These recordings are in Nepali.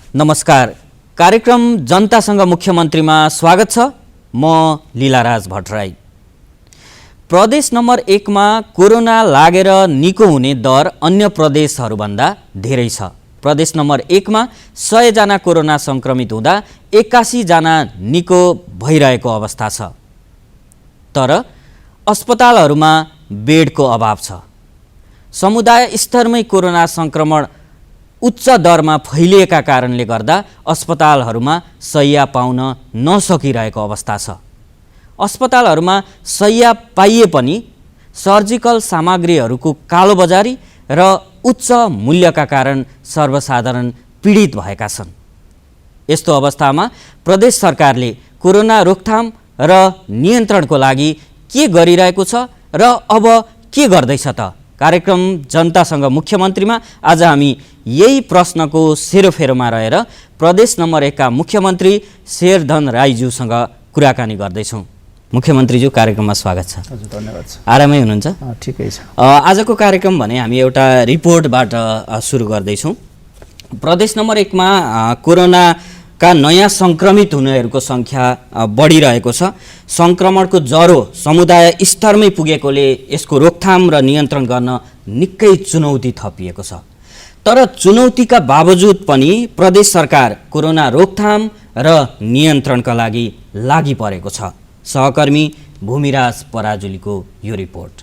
नमस्कार। कार्यक्रम जनतासँग मुख्यमन्त्रीमा स्वागत छ। म लीलाराज भट्टराई। प्रदेश नम्बर 1 मा कोरोना लागेर निको हुने दर अन्य प्रदेशहरूभन्दा धेरै छ। प्रदेश नम्बर 1 मा 100 जना कोरोना संक्रमित हुँदा 81 जना निको भइरहेको अवस्था छ। तर अस्पतालहरूमा बेडको अभाव छ। समुदाय स्तरमै कोरोना संक्रमण उच्च दरमा फैलिएका कारणले गर्दा अस्पतालहरूमा शय्या पाउन नसकिरहेको अवस्था छ। अस्पतालहरूमा शय्या पाइए पनि सर्जिकल सामग्रीहरूको कालोबजारी र उच्च मूल्यका कारण सर्वसाधारण पीडित भएका छन्। यस्तो अवस्थामा प्रदेश सरकारले कोरोना रोकथाम र नियन्त्रणको लागि के गरिरहेको छ र अब के गर्दैछ त? कार्यक्रम जनतासँग मुख्यमन्त्रीमा आज हामी यही प्रश्नको सेरोफेरोमा रहेर प्रदेश नम्बर 1 का मुख्यमन्त्री शेरधन राईज्यूसँग कुराकानी गर्दैछौँ। मुख्यमन्त्रीज्यू, कार्यक्रममा स्वागत छ। हजुर, धन्यवाद। आरामै हुनुहुन्छ? ठिकै छ। आजको कार्यक्रम भने हामी एउटा रिपोर्टबाट सुरु गर्दैछौँ। प्रदेश नम्बर 1 मा कोरोनाका नयाँ सङ्क्रमित हुनेहरूको सङ्ख्या बढिरहेको छ। सङ्क्रमणको ज्वरो समुदाय स्तरमै पुगेकोले यसको रोकथाम र नियन्त्रण गर्न निकै चुनौती थपिएको छ। तर चुनौतीका बावजुद पनि प्रदेश सरकार कोरोना रोकथाम र नियन्त्रणका लागि परेको छ। सहकर्मी भूमिराज पराजुलीको यो रिपोर्ट।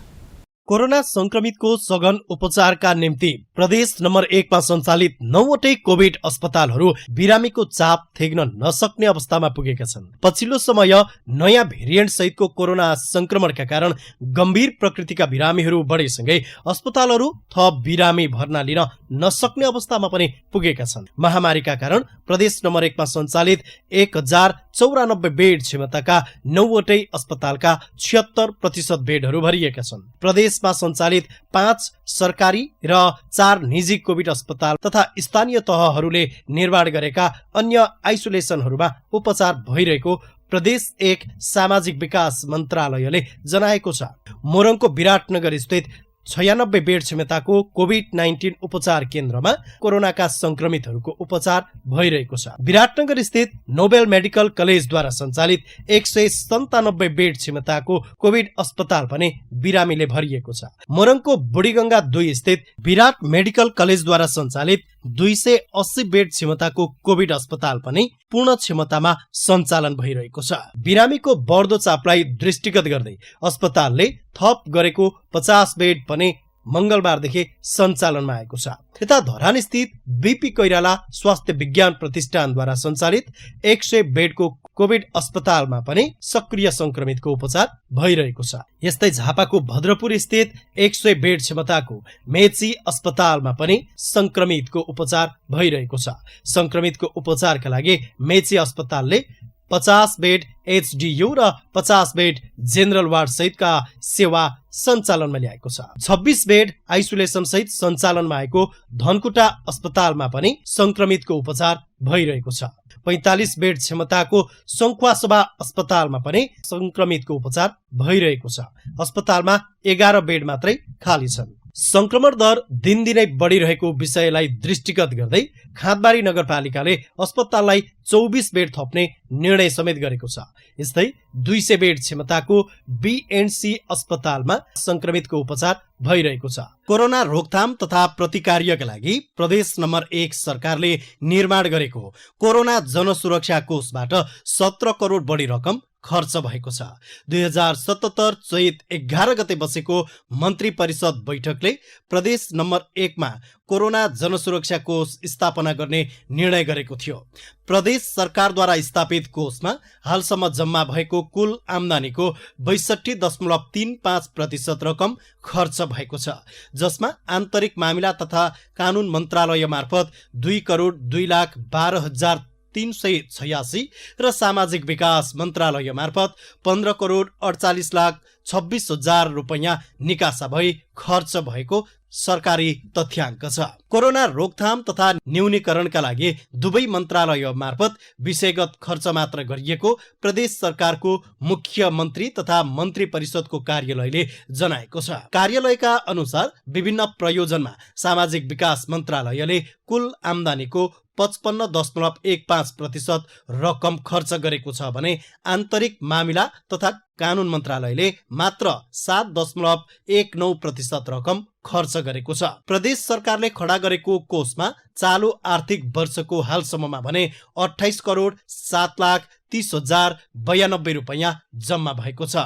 कोरोना संक्रमितको सघन उपचारका निम्ति प्रदेश नम्बर 1 मा सञ्चालित 9वटै कोभिड अस्पतालहरू बिरामीको चाप थेग्न नसक्ने अवस्थामा पुगेका छन्। पछिल्लो समय नयाँ भेरिएन्ट सहितको कोरोना संक्रमणका कारण गम्भीर प्रकृतिका बिरामीहरू बढेसँगै अस्पतालहरू थप बिरामी भर्ना लिन नसक्ने अवस्थामा पनि पुगेका छन्। महामारीका कारण प्रदेश नम्बर 1 मा सञ्चालित 1094 बेड क्षमताका 9वटै अस्पतालका 76% बेडहरू भरिएका छन्। प्रदेशमा सञ्चालित 5 सरकारी र 4 निजी कोभिड अस्पताल तथा स्थानीय तहहरूले निर्माण गरेका अन्य आइसोलेसनहरूमा उपचार भइरहेको प्रदेश 1 सामाजिक विकास मन्त्रालयले जनाएको छ। मोरङको विराटनगर स्थित 96 बेड क्षमताको कोभिड-19 उपचार केन्द्रमा कोरोनाका संक्रमितहरूको उपचार भइरहेको छ। विराटनगर स्थित नोबेल मेडिकल कलेजद्वारा सञ्चालित 197 बेड क्षमताको कोभिड अस्पताल पनि बिरामीले भरिएको छ। मोरङको बुढीगंगा 2 स्थित विराट मेडिकल कलेजद्वारा सञ्चालित 280 बेड क्षमताको कोभिड अस्पताल पनि पूर्ण क्षमतामा सञ्चालन भइरहेको छ। बिरामीको बढ्दो चापलाई दृष्टिगत गर्दै अस्पतालले थप गरेको 50 बेड पनि मंगलबारदेखि सञ्चालनमा आएको छ। यता धरान स्थित बीपी कोइराला स्वास्थ्य विज्ञान प्रतिष्ठानद्वारा सञ्चालित 100 बेडको कोभिड अस्पतालमा पनि सक्रिय संक्रमितको उपचार भइरहेको छ। यस्तै झापाको भद्रपुर स्थित 100 बेड क्षमताको मेची अस्पतालमा पनि संक्रमितको उपचार भइरहेको छ। संक्रमितको उपचारका लागि मेची अस्पतालले 50 बेड एचडीयू र 50 बेड जेनरल वार्ड सहितका सेवा सञ्चालनमा ल्याएको छ। 26 बेड आइसोलेसन सहित सञ्चालनमा आएको धनकुटा अस्पतालमा पनि संक्रमितको उपचार भइरहेको छ। 45 बेड क्षमताको सङ्खुवासभा अस्पतालमा पनि संक्रमितको उपचार भइरहेको छ। अस्पतालमा 11 बेड मात्रै खाली छन्। संक्रमण दर दिनदिनै बढिरहेको विषयलाई दृष्टिगत गर्दै खाँदबारी नगरपालिकाले अस्पताललाई 24 बेड थप्ने निर्णय समेत गरेको छ। यस्तै 200 बेड क्षमताको बीएनसी अस्पतालमा संक्रमितको उपचार भइरहेको छ। कोरोना रोकथाम तथा प्रतिकार्यका लागि प्रदेश नम्बर 1 सरकारले निर्माण गरेको कोरोना जनसुरक्षा कोषबाट 17 करोड बढी रकम खर्च भएको छ। 2077 चैत 11 गते बसेको मन्त्री परिषद बैठकले प्रदेश नम्बर 1 मा कोरोना जनसुरक्षा कोष स्थापना गर्ने निर्णय गरेको थियो। प्रदेश सरकारद्वारा स्थापित कोषमा हालसम्म जम्मा भएको कुल आम्दानीको 62.35% रकम खर्च भएको छ, जसमा आन्तरिक मामिला तथा कानून मन्त्रालय मार्फत 2 करोड 2,12,386 र सामाजिक विकास मन्त्रालय मार्फत 15 करोड 48,26,000 रुपैयाँ निकासा भई खर्च भएको सरकारी तथ्याङ्क छ। कोरोना रोकथाम तथा न्यूनीकरणका लागि दुवै मन्त्रालय मार्फत विषयगत खर्च मात्र गरिएको प्रदेश सरकारको मुख्यमन्त्री तथा मन्त्री परिषदको कार्यालयले जनाएको छ। कार्यालयका अनुसार विभिन्न प्रयोजनमा सामाजिक विकास मन्त्रालयले कुल आम्दानीको 55.15% रकम खर्च गरेको छ भने आन्तरिक मामिला तथा कानून मन्त्रालयले मात्र 7.19% रकम खर्च गरेको छ। प्रदेश सरकारले खडा गरेको कोषमा चालु आर्थिक वर्षको हालसम्ममा भने 28,07,30,092 रुपैयाँ जम्मा भएको छ,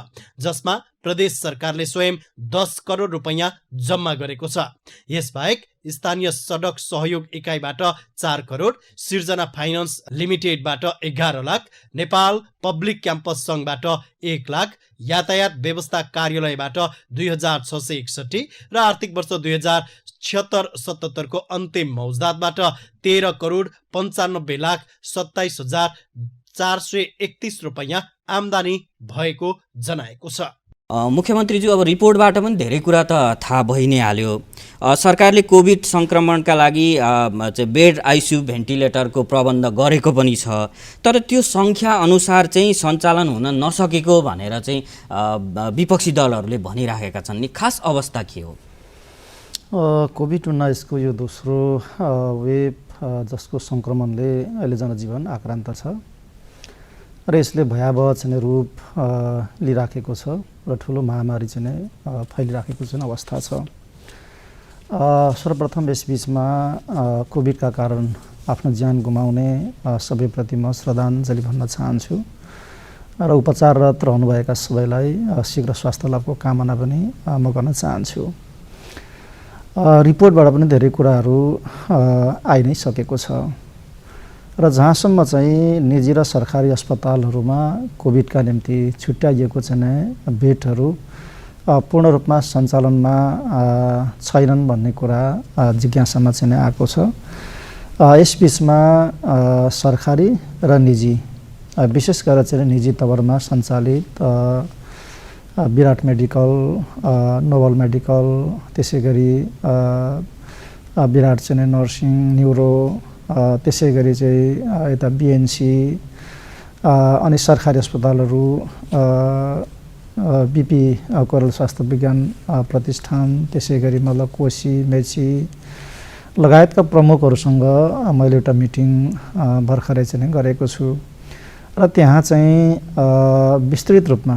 जसमा प्रदेश सरकारले स्वयं 10 करोड रुपैयाँ जम्मा गरेको छ। यसबाहेक स्थानीय सडक सहयोग इकाइबाट 4 करोड, सिर्जना फाइनान्स लिमिटेडबाट 11 लाख, नेपाल पब्लिक क्याम्पस सङ्घबाट 1 लाख, यातायात व्यवस्था कार्यालयबाट 2,661 र आर्थिक वर्ष 2076-77 को अन्तिम मौजदातबाट 13 करोड 95,27,431 रुपैयाँ आम्दानी भएको जनाएको छ। मुख्यमन्त्रीज्यू, अब रिपोर्टबाट पनि धेरै कुरा त थाहा भइ नै हाल्यो। सरकारले कोभिड सङ्क्रमणका लागि बेड आइसियु भेन्टिलेटरको प्रबन्ध गरेको पनि छ, तर त्यो सङ्ख्या अनुसार चाहिँ सञ्चालन हुन नसकेको भनेर चाहिँ विपक्षी दलहरूले भनिराखेका छन् नि। खास अवस्था के हो? कोभिड-19 को यो दोस्रो वेभ जसको सङ्क्रमणले अहिले जनजीवन आक्रान्त छ र यसले भयावह चाहिँ रूप लिइराखेको छ र ठुलो महामारी चाहिँ फैलिराखेको चाहिँ अवस्था छ। सर्वप्रथम यस बीचमा कोभिडका कारण आफ्नो ज्यान गुमाउने सबैप्रति म श्रद्धाञ्जली भन्न चाहन्छु र उपचाररत रहनुभएका सबैलाई शीघ्र स्वास्थ्य लाभको कामना पनि म गर्न चाहन्छु। रिपोर्टबाट पनि धेरै कुराहरू आइ नै सकेको छ र जहाँसम्म चाहिँ निजी र सरकारी अस्पतालहरूमा कोभिडका निम्ति छुट्याइएको चाहिँ बेडहरू पूर्ण रूपमा सञ्चालनमा छैनन् भन्ने कुरा जिज्ञासामा चाहिँ आएको छ। यसबीचमा सरकारी र निजी, विशेष गरेर चाहिँ निजी तवरमा सञ्चालित विराट मेडिकल, नोबल मेडिकल, त्यसै गरी विराट चाहिँ नर्सिङ, न्युरो, त्यसै गरी चाहिँ यता बिएनसी अनि सरकारी अस्पतालहरू, बिपी कोरल स्वास्थ्य विज्ञान प्रतिष्ठान, त्यसै गरी मतलब कोशी, मेची लगायतका प्रमुखहरूसँग मैले एउटा मिटिङ भर्खरै चाहिँ गरेको छु र त्यहाँ चाहिँ विस्तृत रूपमा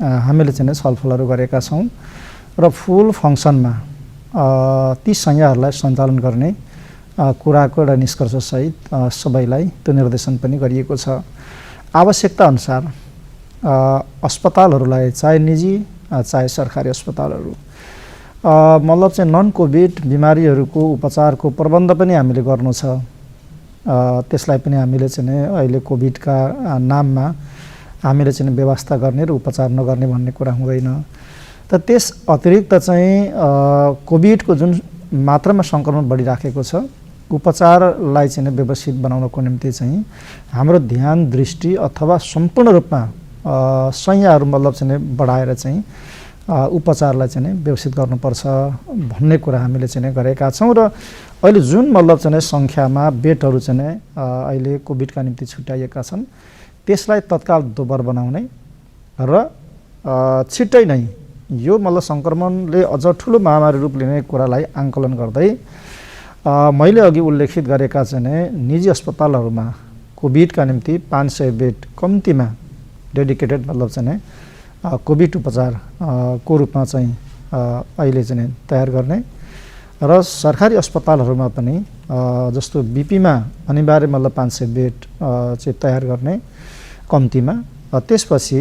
हामीले चाहिँ छलफलहरू गरेका छौँ र फुल फङ्सनमा ती संयन्त्रहरूलाई सञ्चालन गर्ने कुराको एउटा निष्कर्षसहित सबैलाई त्यो निर्देशन पनि गरिएको छ। आवश्यकता अनुसार अस्पतालहरूलाई, चाहे निजी चाहे सरकारी अस्पतालहरू, मतलब चाहिँ नन कोभिड बिमारीहरूको उपचारको प्रबन्ध पनि हामीले गर्नु छ। त्यसलाई पनि हामीले चाहिँ अहिले कोभिडका नाममा हामीले चाहिँ व्यवस्था गर्ने र उपचार नगर्ने भन्ने कुरा हुँदैन। त त्यस अतिरिक्त चाहिँ कोभिडको जुन मात्रामा सङ्क्रमण बढिराखेको छ, उपचारलाई चाहिँ व्यवस्थित बनाउनको निम्ति चाहिँ हाम्रो ध्यान, दृष्टि अथवा सम्पूर्ण रूपमा संयन्त्रहरू मतलब चाहिँ बढाएर चाहिँ उपचारलाई चाहिँ व्यवस्थित गर्नुपर्छ भन्ने कुरा हामीले चाहिँ गरेका छौँ र अहिले जुन मतलब चाहिँ सङ्ख्यामा बेडहरू चाहिँ अहिले कोभिडका निम्ति छुट्याइएका छन् त्यसलाई तत्काल दोब्बर बनाउने र छिट्टै नै यो मतलब सङ्क्रमणले अझ ठुलो महामारी रूप लिने कुरालाई आङ्कलन गर्दै मैले अघि उल्लेखित गरेका चाहिँ निजी अस्पतालहरूमा कोभिडका निम्ति 500 बेड कम्तीमा डेडिकेटेड मतलब चाहिँ कोभिड उपचार को रूपमा चाहिँ अहिले चाहिँ तयार गर्ने र सरकारी अस्पतालहरूमा पनि जस्तो बिपीमा अनिवार्य मतलब 500 बेड चाहिँ तयार गर्ने कम्तीमा, त्यसपछि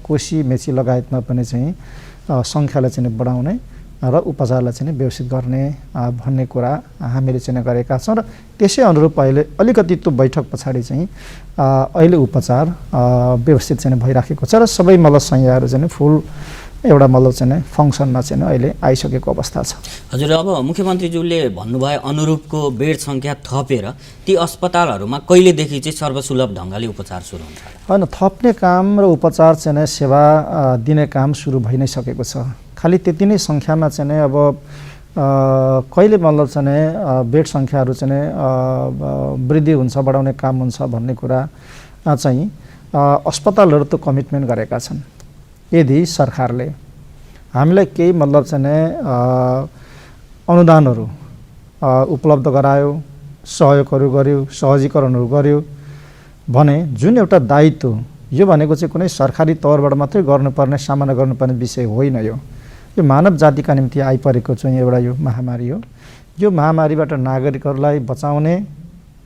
कोशी, मेची लगायतमा पनि चाहिँ सङ्ख्यालाई चाहिँ बढाउने र उपचारलाई चाहिँ व्यवस्थित गर्ने भन्ने कुरा हामीले चाहिँ गरेका छौँ र त्यसै अनुरूप अहिले अलिकति त्यो बैठक पछाडि चाहिँ अहिले उपचार व्यवस्थित चाहिँ भइराखेको छ र सबै मतलब संयन्त्रहरू चाहिँ फुल एउटा मतलब चाहिँ फङ्सनमा चाहिँ अहिले आइसकेको अवस्था छ। हजुर, अब मुख्यमन्त्रीज्यूले भन्नुभयो अनुरूपको बेड सङ्ख्या थपेर ती अस्पतालहरूमा कहिलेदेखि चाहिँ सर्वसुलभ ढङ्गले उपचार सुरु हुन्छ? होइन, थप्ने काम र उपचार चाहिँ सेवा दिने काम सुरु भइ नै सकेको छ। खालि त्यति नै सङ्ख्यामा चाहिँ अब कहिले मतलब चाहिँ बेड सङ्ख्याहरू चाहिँ वृद्धि हुन्छ, बढाउने काम हुन्छ भन्ने कुरा चाहिँ अस्पतालहरू त कमिटमेन्ट गरेका छन्। यदि सरकारले हामीलाई केही मतलब चाहिँ अनुदानहरू उपलब्ध गरायो सहयोगहरू गर्यो, सहजीकरणहरू गर्यो भने जुन एउटा दायित्व यो भनेको चाहिँ कुनै सरकारी तौरबाट मात्रै गर्नुपर्ने, सामना गर्नुपर्ने विषय होइन। यो मानव जातिका निम्ति आइपरेको चाहिँ एउटा यो महामारी हो। यो महामारीबाट नागरिकहरूलाई बचाउने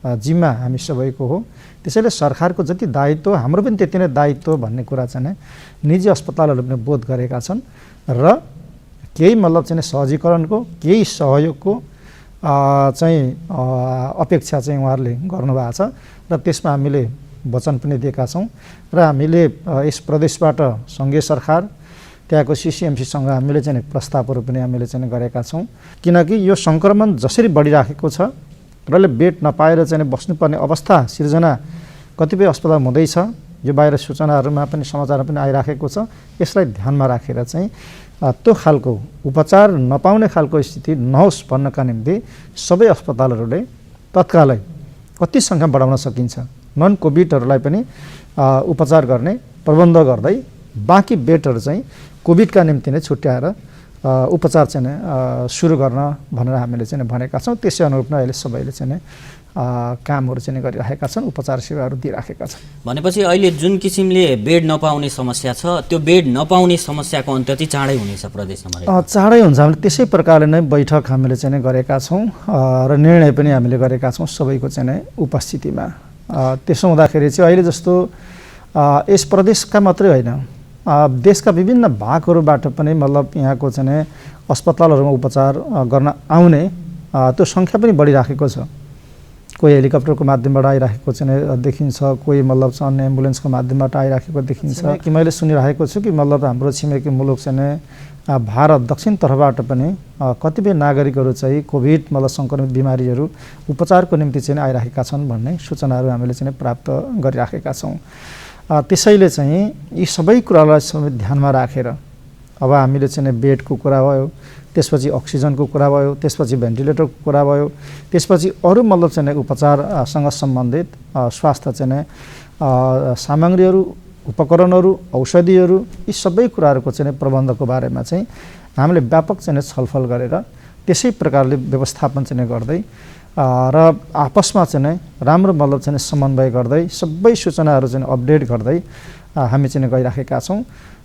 जिम्मा हामी सबैको हो। त्यसैले सरकारको जति दायित्व हाम्रो पनि त्यति नै दायित्व भन्ने कुरा चाहिँ निजी अस्पतालहरूले पनि बोध गरेका छन् र केही मतलब चाहिँ सहजीकरणको, केही सहयोगको चाहिँ अपेक्षा चाहिँ उहाँहरूले गर्नुभएको छ र त्यसमा हामीले वचन पनि दिएका छौँ र हामीले यस प्रदेशबाट सङ्घीय सरकार त्यहाँको सिसिएमसीसँग हामीले चाहिँ प्रस्तावहरू पनि हामीले चाहिँ गरेका छौँ। किनकि यो सङ्क्रमण जसरी बढिराखेको छ र बेड नपाएर चाहिँ बस्नुपर्ने अवस्था सिर्जना कतिपय अस्पताल हुँदैछ, यो बाहिर सूचनाहरूमा पनि समाचारमा पनि आइराखेको छ। यसलाई ध्यानमा राखेर चाहिँ त्यो खालको उपचार नपाउने खालको स्थिति नहोस् भन्नका निम्ति सबै अस्पतालहरूले तत्कालै कति सङ्ख्या बढाउन सकिन्छ नन कोभिडहरूलाई पनि उपचार गर्ने प्रबन्ध गर्दै बाँकी बेडहरू चाहिँ कोभिडका निम्ति नै छुट्याएर उपचार चाहिँ सुरु गर्न भनेर हामीले चाहिँ भनेका छौँ। त्यसै अनुरूप नै अहिले सबैले चाहिँ कामहरू चाहिँ गरिरहेका छन्, उपचार सेवाहरू दिइराखेका छन्। भनेपछि अहिले जुन किसिमले बेड नपाउने समस्या छ त्यो बेड नपाउने समस्याको अन्त्य चाहिँ चाँडै हुनेछ प्रदेश नम्बर 1? चाँडै हुन्छ। हामीले त्यसै प्रकारले नै बैठक हामीले चाहिँ गरेका छौँ र निर्णय पनि हामीले गरेका छौँ सबैको चाहिँ उपस्थितिमा। त्यसो हुँदाखेरि चाहिँ अहिले जस्तो यस प्रदेशका मात्रै होइन, देशका विभिन्न भागहरूबाट पनि मतलब यहाँको चाहिँ अस्पतालहरूमा उपचार गर्न आउने त्यो सङ्ख्या पनि बढिराखेको छ। कोही हेलिकप्टरको माध्यमबाट आइराखेको चाहिँ देखिन्छ, कोही मतलब अन्य एम्बुलेन्सको माध्यमबाट आइराखेको देखिन्छ। कि मैले सुनिरहेको छु कि मतलब हाम्रो छिमेकी मुलुक चाहिँ भारत दक्षिणतर्फबाट पनि कतिपय नागरिकहरू चाहिँ कोभिड मतलब सङ्क्रमित बिमारीहरू उपचारको निम्ति चाहिँ आइराखेका छन् भन्ने सूचनाहरू हामीले चाहिँ प्राप्त गरिराखेका छौँ। त्यसैले चाहिँ यी सबै कुरालाई समेत ध्यानमा राखेर अब हामीले चाहिँ बेडको कुरा भयो, त्यसपछि अक्सिजनको कुरा भयो, त्यसपछि भेन्टिलेटरको कुरा भयो, त्यसपछि अरू मतलब चाहिँ उपचारसँग सम्बन्धित स्वास्थ्य चाहिँ सामग्रीहरू, उपकरणहरू, औषधिहरू यी सबै कुराहरूको चाहिँ प्रबन्धको बारेमा चाहिँ हामीले व्यापक चाहिँ छलफल गरेर त्यसै प्रकारले व्यवस्थापन चाहिँ गर्दै र आपसमा चाहिँ राम्रो मतलब चाहिँ समन्वय गर्दै सबै सूचनाहरू चाहिँ अपडेट गर्दै हामी चाहिँ गइराखेका छौँ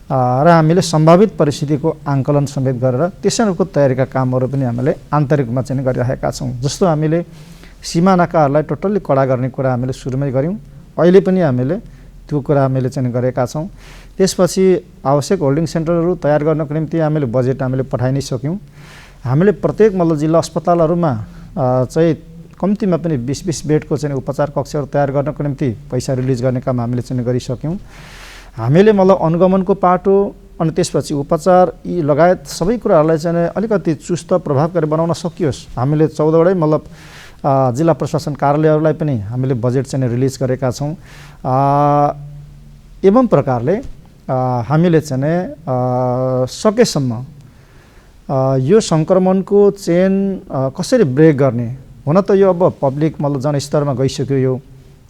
र हामीले सम्भावित परिस्थितिको आङ्कलन समेत गरेर त्यसैको तयारीका कामहरू पनि हामीले आन्तरिक रूपमा चाहिँ गरिरहेका छौँ। जस्तो हामीले सीमा नाकाहरूलाई टोटल्ली कडा गर्ने कुरा हामीले सुरुमै गऱ्यौँ, अहिले पनि हामीले त्यो कुरा हामीले चाहिँ गरेका छौँ। त्यसपछि आवश्यक होल्डिङ सेन्टरहरू तयार गर्नको निम्ति हामीले बजेट हामीले पठाइ नै सक्यौँ। हामीले प्रत्येक मतलब जिल्ला अस्पतालहरूमा चाहिँ कम्तीमा पनि 20-20 बेडको चाहिँ उपचार कक्षहरू तयार गर्नको निम्ति पैसा रिलिज गर्ने काम हामीले चाहिँ गरिसक्यौँ। हामीले मतलब अनुगमनको पाटो अनि त्यसपछि उपचार यी लगायत सबै कुराहरूलाई चाहिँ अलिकति चुस्त प्रभावकारी बनाउन सकियोस् हामीले 14वटै मतलब जिल्ला प्रशासन कार्यालयहरूलाई पनि हामीले बजेट चाहिँ रिलिज गरेका छौँ। एवं प्रकारले हामीले चाहिँ सकेसम्म यो सङ्क्रमणको चेन कसरी ब्रेक गर्ने, हुन त यो अब पब्लिक मतलब जनस्तरमा गइसक्यो, यो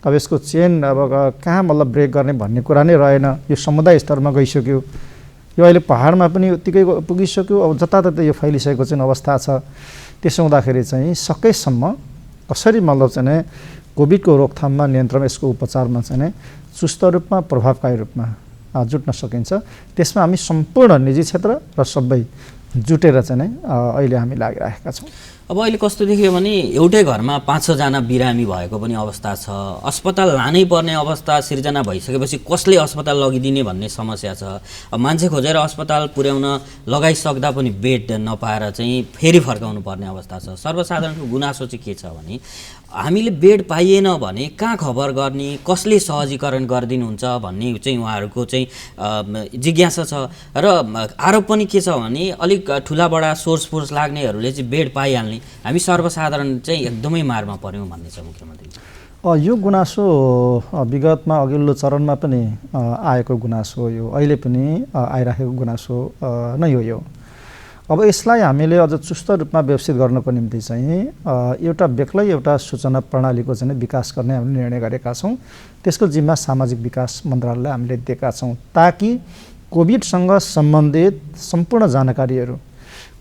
अब यसको चेन अब कहाँ मतलब ब्रेक गर्ने भन्ने कुरा नै रहेन, यो समुदाय स्तरमा गइसक्यो, यो अहिले पहाडमा पनि उत्तिकै पुगिसक्यो, अब जताततै यो फैलिसकेको चाहिँ अवस्था छ। त्यसो हुँदाखेरि चाहिँ सकेसम्म कसरी मतलब चाहिँ कोभिडको रोकथाममा नियन्त्रण यसको उपचारमा चाहिँ चुस्त रूपमा प्रभावकारी रूपमा जुट्न सकिन्छ, त्यसमा हामी सम्पूर्ण निजी क्षेत्र र सबै जुटेर चाहिँ अहिले हामी लागिरहेका छौँ। अब अहिले कस्तो देखियो भने एउटै घरमा 5-6 जना बिरामी भएको पनि अवस्था छ, अस्पताल लानै पर्ने अवस्था सिर्जना भइसकेपछि कसले अस्पताल लगिदिने भन्ने समस्या छ। अब मान्छे खोजेर अस्पताल पुर्याउन लगाइसक्दा पनि बेड नपाएर चाहिँ फेरि फर्काउनु पर्ने अवस्था छ। सर्वसाधारणको गुनासो चाहिँ के छ भने हामीले बेड पाइएन भने कहाँ खबर गर्ने, कसले सहजीकरण गरिदिनुहुन्छ भन्ने चाहिँ उहाँहरूको चाहिँ जिज्ञासा छ। र आरोप पनि के छ भने अलिक ठुलाबडा सोर्स लाग्नेहरूले चाहिँ बेड पाइहाल्ने, हामी सर्वसाधारण चाहिँ एकदमै मारमा पर्यौँ भन्ने छ मुख्यमन्त्री। यो गुनासो विगतमा अघिल्लो चरणमा पनि आएको गुनासो हो, यो अहिले पनि आइराखेको गुनासो नै हो यो। अब यसलाई हामीले अझ चुस्त रूपमा व्यवस्थित गर्नको निम्ति चाहिँ एउटा बेग्लै एउटा सूचना प्रणालीको चाहिँ विकास गर्ने हामीले निर्णय गरेका छौँ। त्यसको जिम्मा सामाजिक विकास मन्त्रालयलाई हामीले दिएका छौँ, ताकि कोभिडसँग सम्बन्धित सम्पूर्ण जानकारीहरू,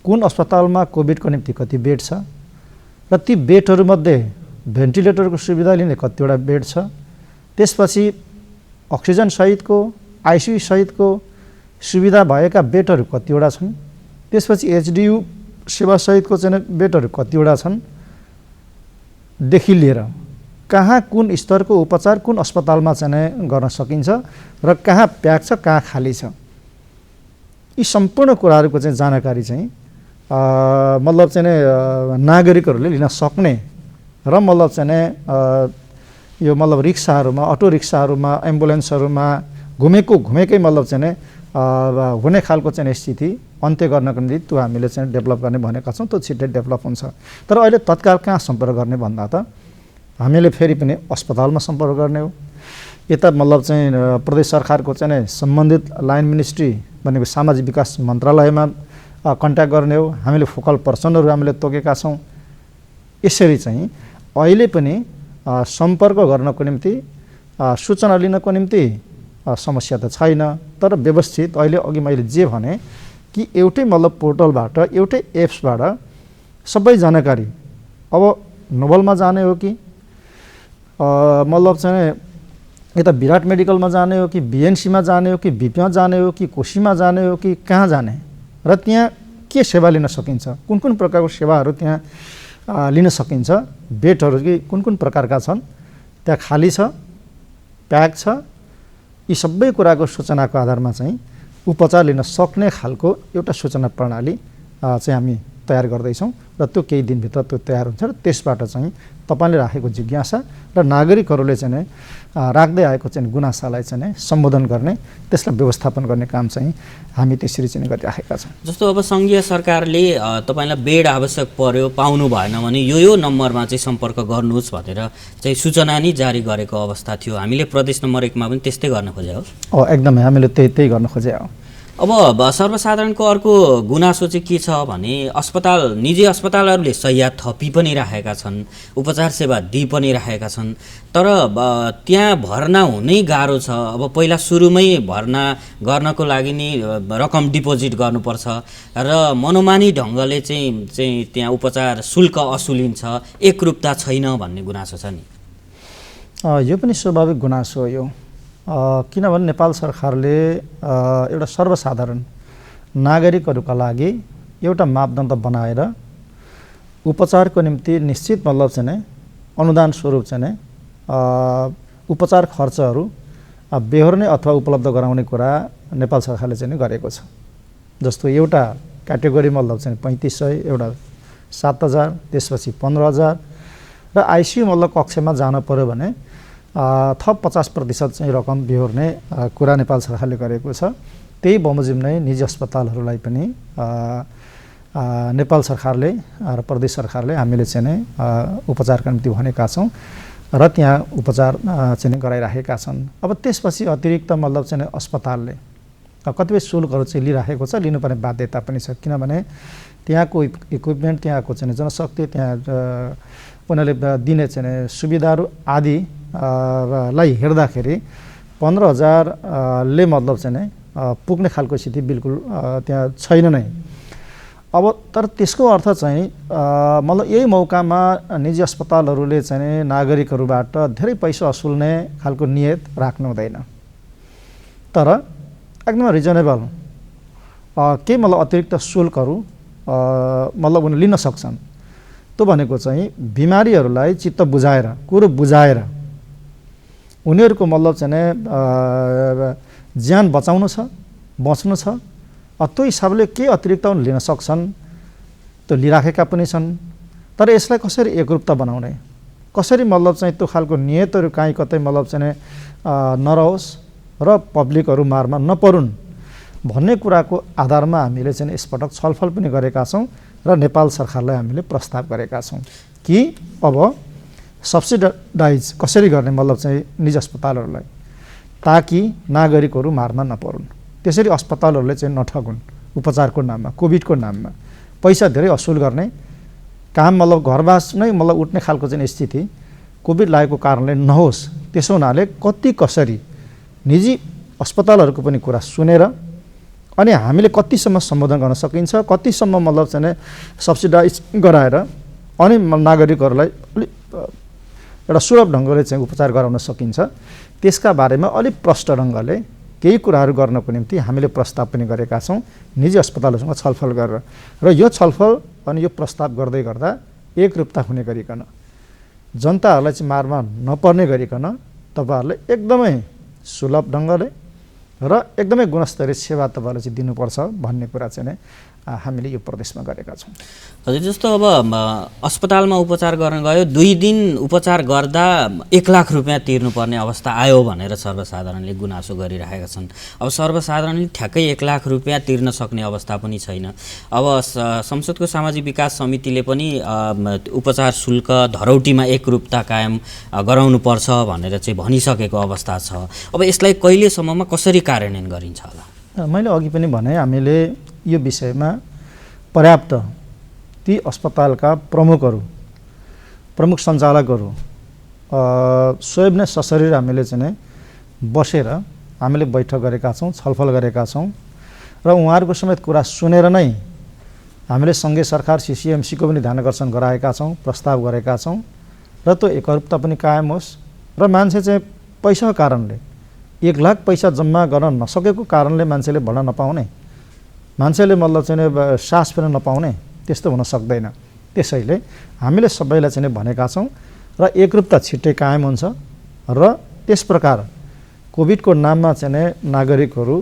कुन अस्पतालमा कोभिडको निम्ति कति बेड छ र ती बेडहरूमध्ये भेन्टिलेटरको सुविधा लिने कतिवटा बेड छ, त्यसपछि अक्सिजन सहितको आइसियु सहितको सुविधा भएका बेडहरू कतिवटा छन्, त्यसपछि एचडियु सेवा सहितको चाहिँ बेडहरू कतिवटा छन् देखि लिएर कहाँ कुन स्तरको उपचार कुन अस्पतालमा चाहिँ गर्न सकिन्छ र कहाँ प्याक छ कहाँ खाली छ, यी सम्पूर्ण कुराहरूको चाहिँ जानकारी चाहिँ मतलब चाहिँ नागरिकहरूले लिन सक्ने र मतलब चाहिँ यो मतलब रिक्साहरूमा अटो रिक्साहरूमा एम्बुलेन्सहरूमा घुमेकै मतलब चाहिँ हुने खालको चाहिँ स्थिति अन्त्य गर्नको निम्ति त्यो हामीले चाहिँ डेभलप गर्ने भनेका छौँ। त्यो छिट्टै डेभलप हुन्छ। तर अहिले तत्काल कहाँ सम्पर्क गर्ने भन्दा त हामीले फेरि पनि अस्पतालमा सम्पर्क गर्ने हो। यता मतलब चाहिँ प्रदेश सरकारको चाहिँ सम्बन्धित लाइन मिनिस्ट्री भनेको सामाजिक विकास मन्त्रालयमा कन्ट्याक्ट गर्ने हो। हामीले फोकल पर्सनहरू हामीले तोकेका छौँ। यसरी चाहिँ अहिले पनि सम्पर्क गर्नको निम्ति सूचना लिनको निम्ति समस्या त छैन। तर व्यवस्थित अहिले अघि मैले जे भने कि एउटै मतलब पोर्टलबाट एउटै एप्सबाट सबै जानकारी अब नोबलमा जाने हो कि मतलब चाहिँ यता विराट मेडिकलमा जाने हो कि बिएनसीमा जाने हो कि बिपीमा जाने हो कि कोशीमा जाने हो कि कहाँ जाने र त्यहाँ के सेवा लिन सकिन्छ, कुन कुन प्रकारको सेवाहरू त्यहाँ लिन सकिन्छ, बेडहरू कि कुन कुन प्रकारका छन्, त्यहाँ खाली छ प्याक छ, यी सबै कुराको सूचनाको आधारमा चाहिँ उपचार लिन सक्ने खालको एउटा सूचना प्रणाली चाहिँ हामी तयार गर्दैछौँ र त्यो केही दिनभित्र त्यो तयार हुन्छ र त्यसबाट चाहिँ तपाईँले राखेको जिज्ञासा र नागरिकहरूले चाहिँ राख्दै आएको चाहिँ गुनासालाई चाहिँ सम्बोधन गर्ने, त्यसलाई व्यवस्थापन गर्ने काम चाहिँ हामी त्यसरी चाहिँ गरिराखेका छौँ। जस्तो अब सङ्घीय सरकारले तपाईँलाई बेड आवश्यक पर्यो, पाउनु भएन भने यो नम्बरमा चाहिँ सम्पर्क गर्नुहोस् भनेर चाहिँ सूचना नै जारी गरेको अवस्था थियो। हामीले प्रदेश नम्बर 1 मा पनि त्यस्तै गर्न खोजे हो। एकदमै हामीले त्यही गर्न खोजे हो। अब सर्वसाधारणको अर्को गुनासो चाहिँ के छ भने निजी अस्पतालहरूले सहिया थपी पनि राखेका छन्, उपचार सेवा दिइ पनि राखेका छन्, तर त्यहाँ भर्ना हुनै गाह्रो छ। अब पहिला सुरुमै भर्ना गर्नको लागि नि रकम डिपोजिट गर्नुपर्छ र मनोमानी ढङ्गले चाहिँ त्यहाँ उपचार शुल्क असुलिन्छ, एकरूपता छैन भन्ने गुनासो छ नि। यो पनि स्वाभाविक गुनासो हो यो। किनभने नेपाल सरकारले एउटा सर्वसाधारण नागरिकहरूका लागि एउटा मापदण्ड बनाएर उपचारको निम्ति निश्चित मतलब चाहिँ अनुदान स्वरूप चाहिँ उपचार खर्चहरू बेहोर्ने अथवा उपलब्ध गराउने कुरा नेपाल सरकारले चाहिँ गरेको छ। जस्तो एउटा क्याटेगोरी मतलब चाहिँ 3500, एउटा 7000, त्यसपछि 15000 र आइसियु मतलब कक्षमा जान पर्यो भने थप 50% चाहिँ रकम बेहोर्ने कुरा नेपाल सरकारले गरेको छ। त्यही बमोजिम नै निजी अस्पतालहरूलाई पनि नेपाल सरकारले र प्रदेश सरकारले हामीले चाहिँ उपचारका निम्ति भनेका छौँ र त्यहाँ उपचार चाहिँ गराइराखेका छन्। अब त्यसपछि अतिरिक्त मतलब चाहिँ अस्पतालले कतिपय शुल्कहरू चाहिँ लिइराखेको छ, लिनुपर्ने बाध्यता पनि छ। किनभने त्यहाँको इक्विपमेन्ट, त्यहाँको चाहिँ जनशक्ति, त्यहाँ उनीहरूले दिने चाहिँ सुविधाहरू आदि लाई हेर्दाखेरि 15000 ले मतलब चाहिँ पुग्ने खालको स्थिति बिल्कुल त्यहाँ छैन नै। अब तर त्यसको अर्थ चाहिँ मतलब यही मौकामा निजी अस्पतालहरूले चाहिँ नागरिकहरूबाट धेरै पैसा असुल्ने खालको नियत राख्नु हुँदैन। तर एकदम रिजनेबल केही मतलब अतिरिक्त शुल्कहरू मतलब उनीहरूले लिन सक्छन्। त्यो भनेको चाहिँ बिमारीहरूलाई चित्त बुझाएर, कुरो बुझाएर उनीहरूको मतलब चाहिँ ज्यान बचाउनु छ, बच्नु छ, त्यो हिसाबले के अतिरिक्त लिन सक्छन् त्यो लिइराखेका पनि छन्। तर यसलाई कसरी एकरूपता बनाउने, कसरी मतलब चाहिँ त्यो खालको नियतहरू काहीँ कतै मतलब चाहिँ नरहोस् र पब्लिकहरू मारमा नपरुन् भन्ने कुराको आधारमा हामीले चाहिँ यसपटक छलफल पनि गरेका छौँ र नेपाल सरकारलाई हामीले प्रस्ताव गरेका छौँ कि अब सब्सिडाइज कसरी गर्ने मतलब चाहिँ निजी अस्पतालहरूलाई, ताकि नागरिकहरू मारमा नपरुन्। त्यसरी अस्पतालहरूले चाहिँ नठगुन्, उपचारको नाममा, कोभिडको नाममा पैसा धेरै असुल गर्ने काम मतलब घरबास नै मतलब उठ्ने खालको चाहिँ स्थिति कोभिड लागेको कारणले नहोस्। त्यसो हुनाले कति कसरी निजी अस्पतालहरूको पनि कुरा सुनेर अनि हामीले कतिसम्म सम्बोधन गर्न सकिन्छ, कतिसम्म मतलब चाहिँ सब्सिडाइज गराएर अनि नागरिकहरूलाई एउटा सुलभ ढङ्गले चाहिँ उपचार गराउन सकिन्छ, त्यसका बारेमा अलिक प्रष्ट ढङ्गले केही कुराहरू गर्नको निम्ति हामीले प्रस्ताव पनि गरेका छौँ निजी अस्पतालहरूसँग छलफल गरेर। र यो छलफल अनि यो प्रस्ताव गर्दै गर्दा एकरूपता हुने गरिकन, जनताहरूलाई चाहिँ मारमा नपर्ने गरिकन तपाईँहरूले एकदमै सुलभ ढङ्गले र एकदमै गुणस्तरीय सेवा तपाईँहरूले चाहिँ दिनुपर्छ भन्ने कुरा चाहिँ नै हामीले यो प्रदेशमा गरेका छौँ। हजुर, जस्तो अब अस्पतालमा उपचार गर्न गयो, 2 दिन उपचार गर्दा 1 लाख रुपियाँ तिर्नुपर्ने अवस्था आयो भनेर सर्वसाधारणले गुनासो गरिरहेका छन्। अब सर्वसाधारणले ठ्याक्कै 1 लाख रुपियाँ तिर्न सक्ने अवस्था पनि छैन। अब संसदको सामाजिक विकास समितिले पनि उपचार शुल्क धरौटीमा एकरूपता कायम गराउनुपर्छ भनेर चाहिँ भनिसकेको अवस्था छ। अब यसलाई कहिलेसम्ममा कसरी कार्यान्वयन गरिन्छ होला? मैले अघि पनि भने हामीले यो विषयमा पर्याप्त ती अस्पतालका प्रमुख सञ्चालकहरू स्वयं नै सशरीर हामीले चाहिँ बसेर हामीले बैठक गरेका छौँ, छलफल गरेका छौँ र उहाँहरूको समेत कुरा सुनेर नै हामीले सँगै सरकार सिसिएमसीको पनि ध्यानकर्षण गराएका छौँ, प्रस्ताव गरेका छौँ र त्यो एकरूपता पनि कायम होस् र मान्छे चाहिँ पैसाको कारणले 1 लाख पैसा जम्मा गर्न नसकेको कारणले मान्छेले भन्न नपाउने, मान्छेले मतलब चाहिँ सास फेर्न नपाउने, त्यस्तो हुन सक्दैन। त्यसैले हामीले सबैलाई चाहिँ भनेका छौँ र एकरूपता छिट्टै कायम हुन्छ र त्यस प्रकार कोभिडको नाममा चाहिँ नागरिकहरू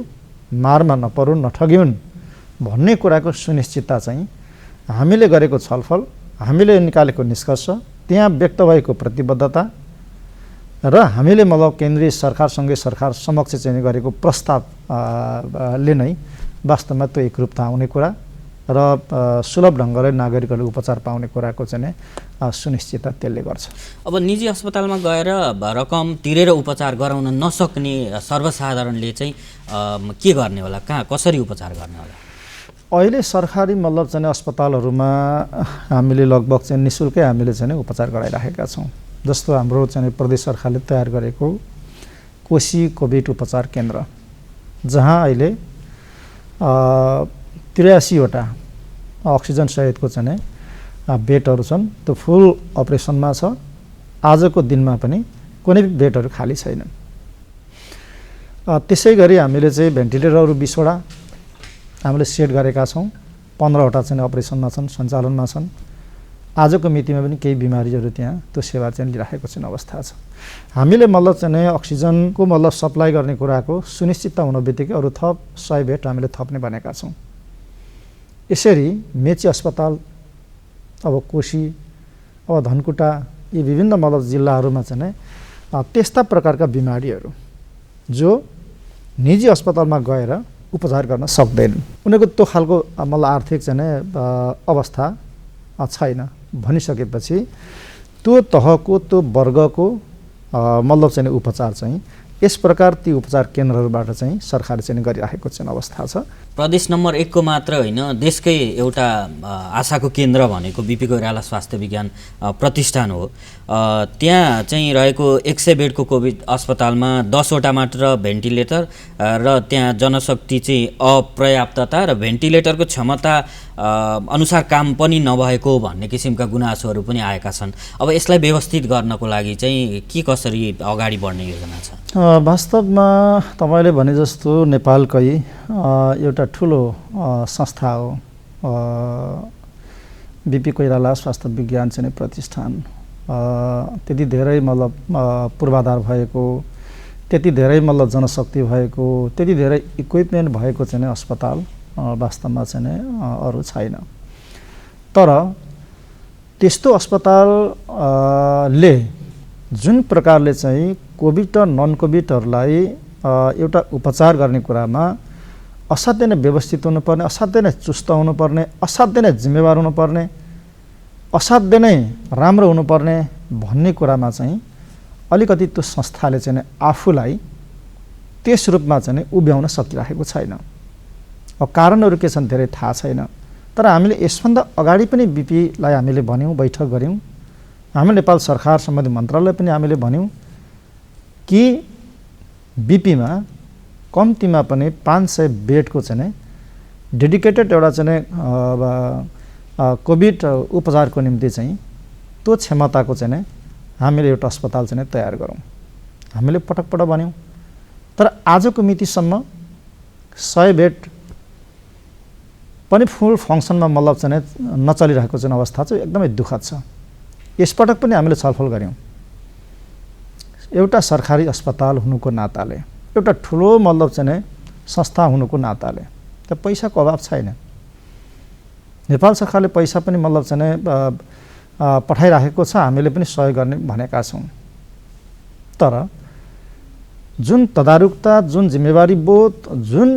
मारमा नपरुन्, नठगिउन् भन्ने कुराको सुनिश्चितता चाहिँ हामीले गरेको छलफल, हामीले निकालेको निष्कर्ष, त्यहाँ व्यक्त भएको प्रतिबद्धता र हामीले मतलब केन्द्रीय सरकारसँगै सरकार समक्ष चाहिँ गरेको प्रस्तावले नै वास्तवमा त्यो एकरूपता आउने कुरा र सुलभ ढङ्गले नागरिकहरूले उपचार पाउने कुराको चाहिँ सुनिश्चितता त्यसले गर्छ। अब निजी अस्पतालमा गएर रकम तिरेर उपचार गराउन नसक्ने सर्वसाधारणले चाहिँ के गर्ने होला, कहाँ कसरी उपचार गर्ने होला? अहिले सरकारी मतलब चाहिँ अस्पतालहरूमा हामीले लगभग चाहिँ निःशुल्कै हामीले चाहिँ उपचार गराइराखेका छौँ। जस्तो हाम्रो चाहिँ प्रदेश सरकारले तयार गरेको कोशी कोभिड उपचार केन्द्र, जहाँ अहिले 83वटा अक्सिजन सहितको चाहिँ बेडहरू छन्, त्यो फुल अपरेसनमा छ। आजको दिनमा पनि कुनै बेडहरू खाली छैनन्। त्यसै गरी हामीले चाहिँ भेन्टिलेटरहरू 20वटा हामीले सेट गरेका छौँ, 15वटा चाहिँ अपरेसनमा छन्, सञ्चालनमा छन्। आजको मितिमा पनि केही बिमारीहरू त्यहाँ त्यो सेवा चाहिँ लिइराखेको चाहिँ अवस्था छ। हामीले मतलब चाहिँ अक्सिजनको मतलब सप्लाई गर्ने कुराको सुनिश्चितता हुन बित्तिकै अरू थप 100 बेड हामीले थप्ने भनेका छौँ। यसरी मेची अस्पताल, अब कोशी, अब धनकुटा, यी विभिन्न मतलब जिल्लाहरूमा चाहिँ त्यस्ता प्रकारका बिमारीहरू जो निजी अस्पतालमा गएर उपचार गर्न सक्दैनन्, उनीहरूको त्यो खालको मतलब आर्थिक चाहिँ अवस्था छैन भनिसकेपछि त्यो तहको त्यो वर्गको मतलब चाहिँ उपचार चाहिँ यस प्रकार ती उपचार केन्द्रहरूबाट चाहिँ सरकारले चाहिँ गरिराखेको चाहिँ अवस्था छ। प्रदेश नम्बर 1 को मात्र होइन, देशकै एउटा आशाको केन्द्र भनेको बिपी कोइराला स्वास्थ्य विज्ञान प्रतिष्ठान हो। त्यहाँ चाहिँ रहेको 100 बेडको कोभिड अस्पतालमा 10वटा मात्र भेन्टिलेटर र त्यहाँ जनशक्ति चाहिँ अपर्याप्तता र भेन्टिलेटरको क्षमता अनुसार काम पनि नभएको भन्ने किसिमका गुनासोहरू पनि आएका छन्। अब यसलाई व्यवस्थित गर्नको लागि चाहिँ के कसरी अगाडि बढ्ने योजना छ? वास्तवमा तपाईँले भने जस्तो नेपालकै एउटा ठुलो संस्था हो बिपी कोइराला स्वास्थ्य विज्ञान चाहिँ प्रतिष्ठान। त्यति धेरै मतलब पूर्वाधार भएको, त्यति धेरै मतलब जनशक्ति भएको, त्यति धेरै इक्विपमेन्ट भएको चाहिँ अस्पताल वास्तवमा चाहिँ अरू छैन। तर त्यस्तो अस्पतालले जुन प्रकारले चाहिँ कोभिड र नन कोभिडहरूलाई एउटा उपचार गर्ने कुरामा असाध्यै नै व्यवस्थित हुनुपर्ने, असाध्यै नै चुस्त हुनुपर्ने, असाध्यै नै जिम्मेवार हुनुपर्ने, असाध्यै नै राम्रो हुनुपर्ने भन्ने कुरामा चाहिँ अलिकति त्यो संस्थाले चाहिँ आफूलाई त्यस रूपमा चाहिँ उभ्याउन सकिरहेको छैन। अब कारणहरू के छन् धेरै थाहा छैन। तर हामीले यसभन्दा अगाडि पनि बिपीलाई हामीले भन्यौँ, बैठक गऱ्यौँ। हामी नेपाल सरकार सम्बन्धी मन्त्रालय पनि हामीले भन्यौँ कि बिपीमा कम्तीमा पनि 500 बेडको चाहिँ डेडिकेटेड एउटा चाहिँ कोभिड उपचारको निम्ति चाहिँ त्यो क्षमताको चाहिँ हामीले एउटा अस्पताल चाहिँ तयार गरौँ। हामीले पटक पटक भन्यौँ, तर आजको मितिसम्म 100 बेड पनि फुल फङ्सनमा मतलब चाहिँ नचलिरहेको चाहिँ अवस्था चाहिँ एकदमै दुःखद छ। यसपटक पनि हामीले छलफल गऱ्यौँ। एउटा सरकारी अस्पताल हुनुको नाताले, एउटा ठुलो मतलब चाहिँ संस्था हुनुको नाताले त पैसाको अभाव छैन। नेपाल सरकारले पैसा पनि मतलब चाहिँ पठाइराखेको छ, हामीले पनि सहयोग गर्ने भनेका छौँ। तर जुन तदारुकता, जुन जिम्मेवारी बोध, जुन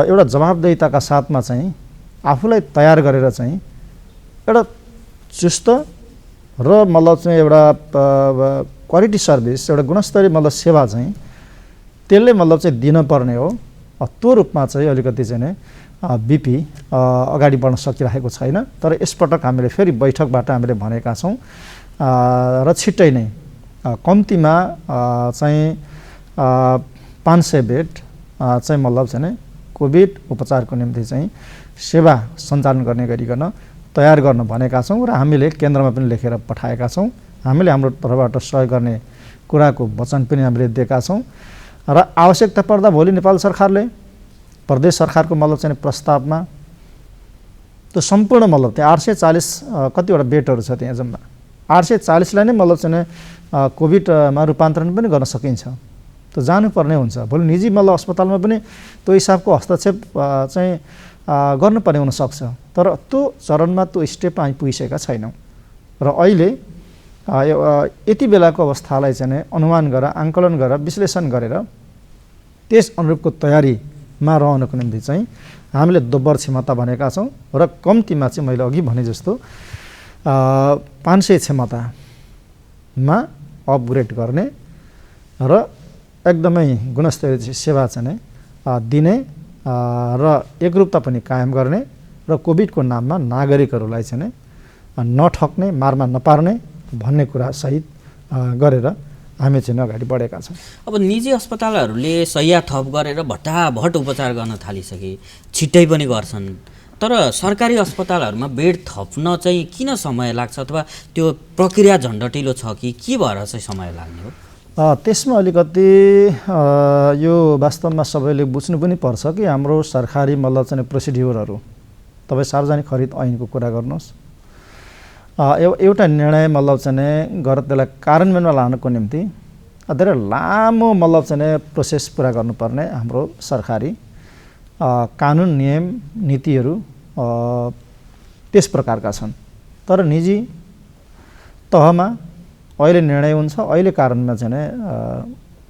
एउटा जवाबदेहिताका साथमा चाहिँ आफूलाई तयार गरेर चाहिँ एउटा चुस्त र मतलब चाहिँ एउटा क्वालिटी सर्भिस, एउटा गुणस्तरीय मतलब सेवा चाहिँ त्यसले मतलब चाहिँ दिनुपर्ने हो। त्यो रूपमा चाहिँ अलिकति चाहिँ बिपी अगाडि बढ्न सकिरहेको छैन। तर यसपटक हामीले फेरि बैठकबाट हामीले भनेका छौँ र छिट्टै नै कम्तीमा चाहिँ 500 बेड चाहिँ मतलब चाहिँ कोभिड उपचारको निम्ति चाहिँ सेवा सञ्चालन गर्ने गरिकन तयार गर्न भनेका छौँ र हामीले केन्द्रमा पनि लेखेर पठाएका छौँ। हामीले हाम्रो तर्फबाट सहयोग गर्ने कुराको वचन पनि हामीले दिएका छौँ र आवश्यकता पर्दा भोलि नेपाल सरकारले प्रदेश सरकारको मतलब चाहिँ प्रस्तावमा त्यो सम्पूर्ण मतलब त्यहाँ 840 कतिवटा बेडहरू छ त्यहाँ जम्मा 840लाई नै मतलब चाहिँ कोभिडमा रूपान्तरण पनि गर्न सकिन्छ। त्यो जानुपर्ने हुन्छ। भोलि निजी मतलब अस्पतालमा पनि त्यो हिसाबको हस्तक्षेप चाहिँ गर्नुपर्ने हुनसक्छ। तर त्यो चरणमा त्यो स्टेपमा आइपुगिसकेका छैनौँ र अहिले यति बेलाको अवस्थालाई चाहिँ अनुमान गरेर, आङ्कलन गरेर, विश्लेषण गरेर त्यस अनुरूपको तयारीमा रहनको निम्ति चाहिँ हामीले दोब्बर क्षमता भनेका छौँ र कम्तीमा चाहिँ मैले अघि भने जस्तो 500 क्षमतामा अपग्रेड गर्ने र एकदमै गुणस्तरीय सेवा चाहिँ दिने र एकरूपता पनि कायम गर्ने र कोभिडको नाममा नागरिकहरूलाई चाहिँ नठक्ने, मारमा नपार्ने भन्ने कुरा सहित गरेर हामी चाहिँ अगाडि बढेका छौँ। अब निजी अस्पतालहरूले सहिया थप गरेर भट्टाभट उपचार गर्न थालिसके, छिट्टै पनि गर्छन्। तर सरकारी अस्पतालहरूमा बेड थप्न चाहिँ किन समय लाग्छ अथवा त्यो प्रक्रिया झन्डटिलो छ कि के भएर चाहिँ समय लाग्ने हो? त्यसमा अलिकति यो वास्तवमा सबैले बुझ्नु पनि पर्छ कि हाम्रो सरकारी मतलब चाहिँ प्रोसिड्युरहरू, तपाईँ सार्वजनिक खरिद ऐनको कुरा गर्नुहोस्, एउटा निर्णय मतलब चाहिँ गरेर त्यसलाई कार्यान्वयनमा लानको निम्ति धेरै लामो मतलब चाहिँ प्रोसेस पुरा गर्नुपर्ने हाम्रो सरकारी कानुन, नियम, नीतिहरू त्यस प्रकारका छन्। तर निजी तहमा अहिले निर्णय हुन्छ, अहिले कारणमा चाहिँ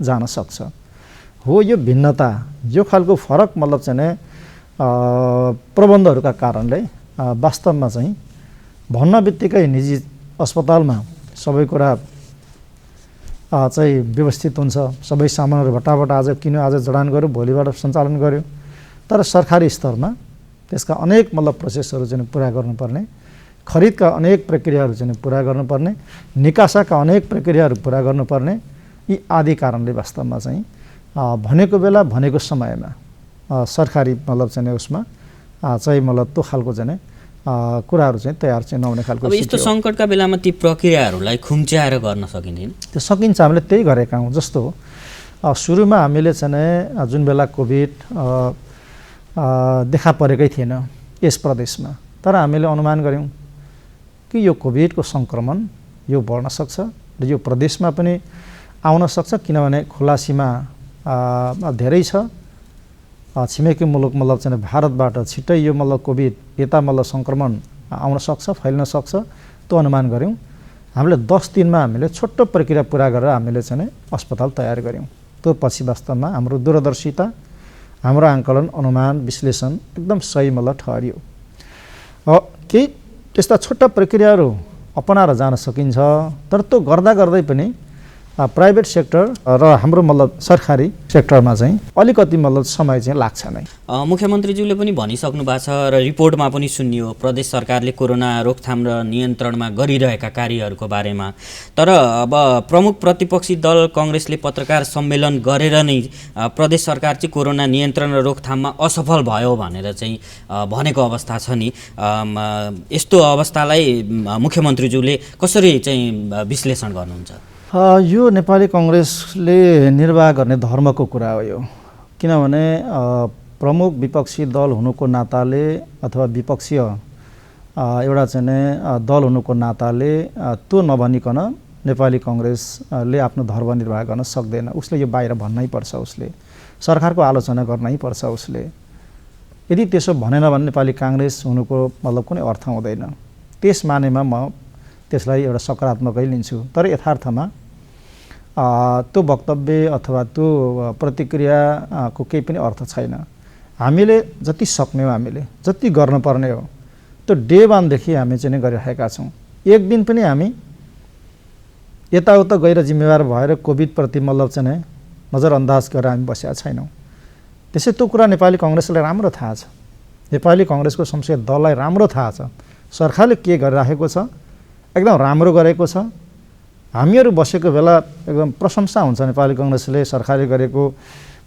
जान सक्छ। हो, यो भिन्नता, यो खालको फरक मतलब चाहिँ प्रबन्धहरूका कारणले वास्तवमा चाहिँ भन्न बित्तिकै निजी अस्पतालमा सबै कुरा चाहिँ व्यवस्थित हुन्छ, सबै सामानहरू भट्टाभट आज किन्यो, आज जडान गर्यो, भोलिबाट सञ्चालन गर्यो। तर सरकारी स्तरमा त्यसका अनेक मतलब प्रोसेसहरू चाहिँ पुरा गर्नुपर्ने, खरिदका अनेक प्रक्रियाहरू चाहिँ पुरा गर्नुपर्ने, निकासाका अनेक प्रक्रियाहरू पुरा गर्नुपर्ने, यी आदि कारणले वास्तवमा चाहिँ भनेको बेला भनेको समयमा सरकारी मतलब चाहिँ उसमा चाहिँ मतलब त्यो खालको चाहिँ कुराहरू चाहिँ तयार चाहिँ नहुने खालको। अब यस्तो सङ्कटका बेलामा ती प्रक्रियाहरूलाई खुम्च्याएर गर्न सकिँदैन? त्यो सकिन्छ, हामीले त्यही गरेका हौँ। जस्तो सुरुमा हामीले चाहिँ जुन बेला कोभिड देखा परेकै थिएन यस प्रदेशमा, तर हामीले अनुमान गऱ्यौँ कि यो कोभिडको सङ्क्रमण यो बढ्न सक्छ र यो प्रदेशमा पनि आउन सक्छ, किनभने खुला सीमा धेरै छ। छिमेकी मुलुक मतलब चाहिँ भारतबाट छिट्टै यो मतलब कोभिड यता मतलब सङ्क्रमण आउन सक्छ, फैल्न सक्छ, त्यो अनुमान गऱ्यौँ। हामीले 10 दिनमा हामीले छोटो प्रक्रिया पुरा गरेर हामीले चाहिँ अस्पताल तयार गऱ्यौँ। त्यो पछि वास्तवमा हाम्रो दूरदर्शिता, हाम्रो आङ्कलन, अनुमान, विश्लेषण एकदम सही मतलब ठहरियो। केही त्यस्ता छोटा प्रक्रियाहरू अपनाएर जान सकिन्छ, तर त्यो गर्दा गर्दै पनि प्राइभेट सेक्टर र हाम्रो मतलब सरकारी सेक्टरमा चाहिँ अलिकति मतलब समय चाहिँ लाग्छ नै। मुख्यमन्त्रीज्यूले पनि भनिसक्नु भएको छ र रिपोर्टमा पनि सुनियो प्रदेश सरकारले कोरोना रोकथाम र नियन्त्रणमा गरिरहेका कार्यहरूको बारेमा। तर अब प्रमुख प्रतिपक्षी दल काङ्ग्रेसले पत्रकार सम्मेलन गरेर नै प्रदेश सरकार चाहिँ कोरोना नियन्त्रण र रोकथाममा असफल भयो भनेर चाहिँ भनेको अवस्था छ नि। यस्तो अवस्थालाई मुख्यमन्त्रीज्यूले कसरी चाहिँ विश्लेषण गर्नुहुन्छ? यो नेपाली कङ्ग्रेसले निर्वाह गर्ने धर्मको कुरा हो यो। किनभने प्रमुख विपक्षी दल हुनुको नाताले अथवा विपक्षीय एउटा चाहिँ दल हुनुको नाताले त्यो नभनिकन नेपाली कङ्ग्रेसले आफ्नो धर्म निर्वाह गर्न सक्दैन। उसले यो बाहिर भन्नै पर्छ, उसले सरकारको आलोचना गर्नै पर्छ उसले। यदि त्यसो भनेन भने नेपाली काङ्ग्रेस हुनुको मतलब कुनै अर्थ हुँदैन। त्यस मानेमा म त्यसलाई एउटा सकारात्मकै लिन्छु। तर यथार्थमा त्यो वक्तव्य अथवा त्यो प्रतिक्रियाको केही पनि अर्थ छैन। हामीले जति सक्ने हो, हामीले जति गर्नुपर्ने हो त्यो डे वानदेखि हामी चाहिँ गरिरहेका छौँ। एक दिन पनि हामी यताउता गएर जिम्मेवार भएर कोभिडप्रति मतलब चाहिँ नजरअन्दाज गरेर हामी बसेका छैनौँ। त्यसै त्यो कुरा नेपाली कङ्ग्रेसलाई राम्रो थाहा छ, नेपाली कङ्ग्रेसको संसदीय दललाई राम्रो थाहा छ सरकारले के गरिराखेको छ, एकदम राम्रो गरेको छ। हामीहरू बसेको बेला एकदम प्रशंसा हुन्छ नेपाली कङ्ग्रेसले सरकारले गरेको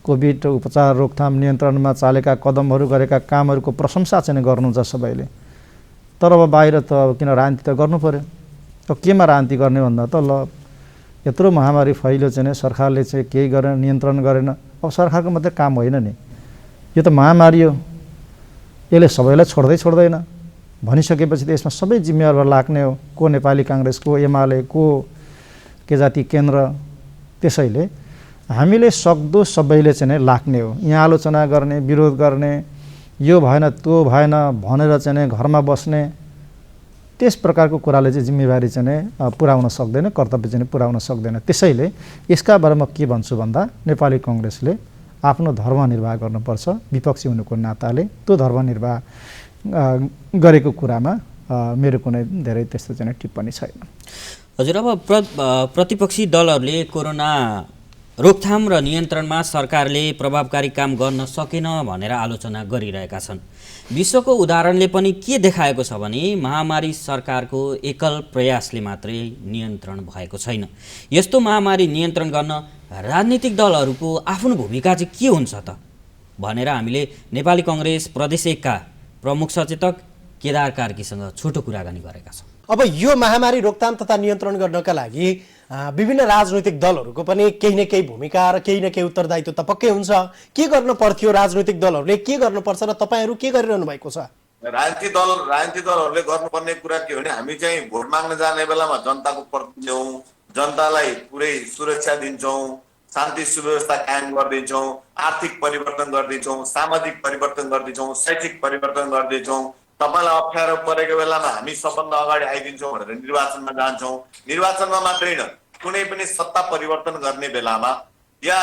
कोभिड उपचार रोकथाम नियन्त्रणमा चालेका कदमहरू, गरेका कामहरूको प्रशंसा चाहिँ गर्नुहुन्छ सबैले। तर अब बाहिर त किन राजनीति त गर्नु पर्यो। अब केमा राजनीति गर्ने भन्दा त ल यत्रो महामारी फैल्यो चाहिँ सरकारले चाहिँ केही गरेन, नियन्त्रण गरेन। अब सरकारको मात्रै काम होइन नि, यो त महामारी हो, यसले सबैलाई छोड्दैन भनिसकेपछि त यसमा सबै जिम्मेवार लाग्ने हो। को नेपाली काङ्ग्रेस, को एमाले, को के जाति केन्द्र। त्यसैले हामीले सक्दो सबैले चाहिँ लाग्ने हो। यहाँ आलोचना गर्ने, विरोध गर्ने, यो भएन त्यो भएन भनेर चाहिँ घरमा बस्ने, त्यस प्रकारको कुराले चाहिँ जिम्मेवारी चाहिँ पुर्याउन सक्दैन, कर्तव्य चाहिँ पुर्याउन सक्दैन। त्यसैले यसका बारेमा के भन्छु भन्दा नेपाली कङ्ग्रेसले आफ्नो धर्म निर्वाह गर्नुपर्छ। विपक्षी हुनुको नाताले त्यो धर्म निर्वाह गरेको कुरामा मेरो कुनै धेरै त्यस्तो चाहिँ टिप्पणी छैन। हजुर, अब प्रतिपक्षी दलहरूले कोरोना रोकथाम र नियन्त्रणमा सरकारले प्रभावकारी काम गर्न सकेन भनेर आलोचना गरिरहेका छन्। विश्वको उदाहरणले पनि के देखाएको छ भने महामारी सरकारको एकल प्रयासले मात्रै नियन्त्रण भएको छैन। यस्तो महामारी नियन्त्रण गर्न राजनीतिक दलहरूको आफ्नो भूमिका चाहिँ के हुन्छ त भनेर हामीले नेपाली कङ्ग्रेस प्रदेश 1 का प्रमुख सचेतक केदार कार्कीसँग छोटो कुराकानी गरेका छौँ। अब यो महामारी रोकथाम तथा नियन्त्रण गर्नका लागि विभिन्न राजनैतिक दलहरूको पनि केही न केही भूमिका र केही न केही उत्तरदायित्व त पक्कै हुन्छ। के गर्नु पर्थ्यो, राजनैतिक दलहरूले के गर्नुपर्छ र तपाईँहरू के गरिरहनु भएको छ? राजनीतिक दलहरूले गर्नुपर्ने कुरा के हो भने हामी चाहिँ भोट माग्न जाने बेलामा जनताको प्रति दिन्छौँ, जनतालाई पुरै सुरक्षा दिन्छौँ, शान्ति सुव्यवस्था कायम गरिदिन्छौँ, आर्थिक परिवर्तन गरिदिन्छौँ, सामाजिक परिवर्तन गरिदिन्छौँ, शैक्षिक परिवर्तन गरिदिन्छौँ। तपाईँलाई अप्ठ्यारो परेको बेलामा हामी सबभन्दा अगाडि आइदिन्छौँ भनेर निर्वाचनमा जान्छौँ। निर्वाचनमा मात्रै होइन, कुनै पनि सत्ता परिवर्तन गर्ने बेलामा या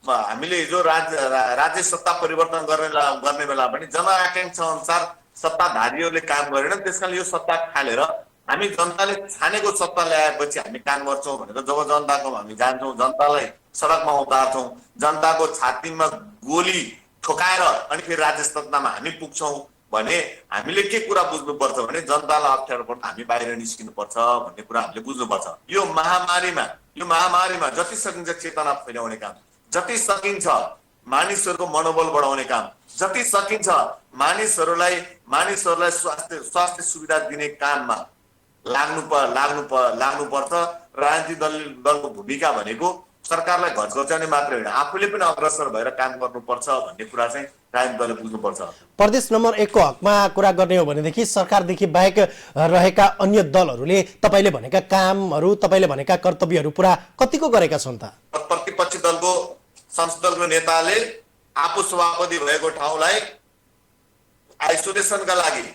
हामीले हिजो राज्य सत्ता परिवर्तन गर्ने बेला पनि जनआकाङ्क्षा अनुसार सत्ताधारीहरूले काम गरेनन्। त्यस कारणले यो सत्ता फालेर हामी जनताले छानेको सत्ता ल्याएपछि हामी काम गर्छौँ भनेर जब जनताको हामी जान्छौँ, जनतालाई सडकमा उतार्छौँ, जनताको छातीमा गोली ठोकाएर अनि फेरि राज्य सत्तामा हामी पुग्छौँ भने हामीले के कुरा बुझ्नुपर्छ भने जनतालाई अप्ठ्यारो पर्छ, हामी बाहिर निस्किनुपर्छ भन्ने कुरा हामीले बुझ्नुपर्छ। यो महामारीमा जति सकिन्छ चेतना फैलाउने काम, जति सकिन्छ मानिसहरूको मनोबल बढाउने काम, जति सकिन्छ मानिसहरूलाई स्वास्थ्य सुविधा दिने काममा लाग्नुपर्छ। राजनीतिक दलको भूमिका भनेको सरकारलाई घचघच्याउने मात्रै होइन, आफूले पनि अग्रसर भएर काम गर्नुपर्छ भन्ने कुरा चाहिँ राजनीतिक दलले बुझ्नुपर्छ। प्रदेश नम्बर 1 को हकमा कुरा गर्ने हो भनेदेखि सरकारदेखि बाहेक रहेका अन्य दलहरूले तपाईँले भनेका कामहरू, तपाईँले भनेका कर्तव्यहरू पुरा कतिको गरेका छन् त? प्रतिपक्षी दलको संसद दलको नेताले आफू सभापति भएको ठाउँलाई आइसोलेसनका लागि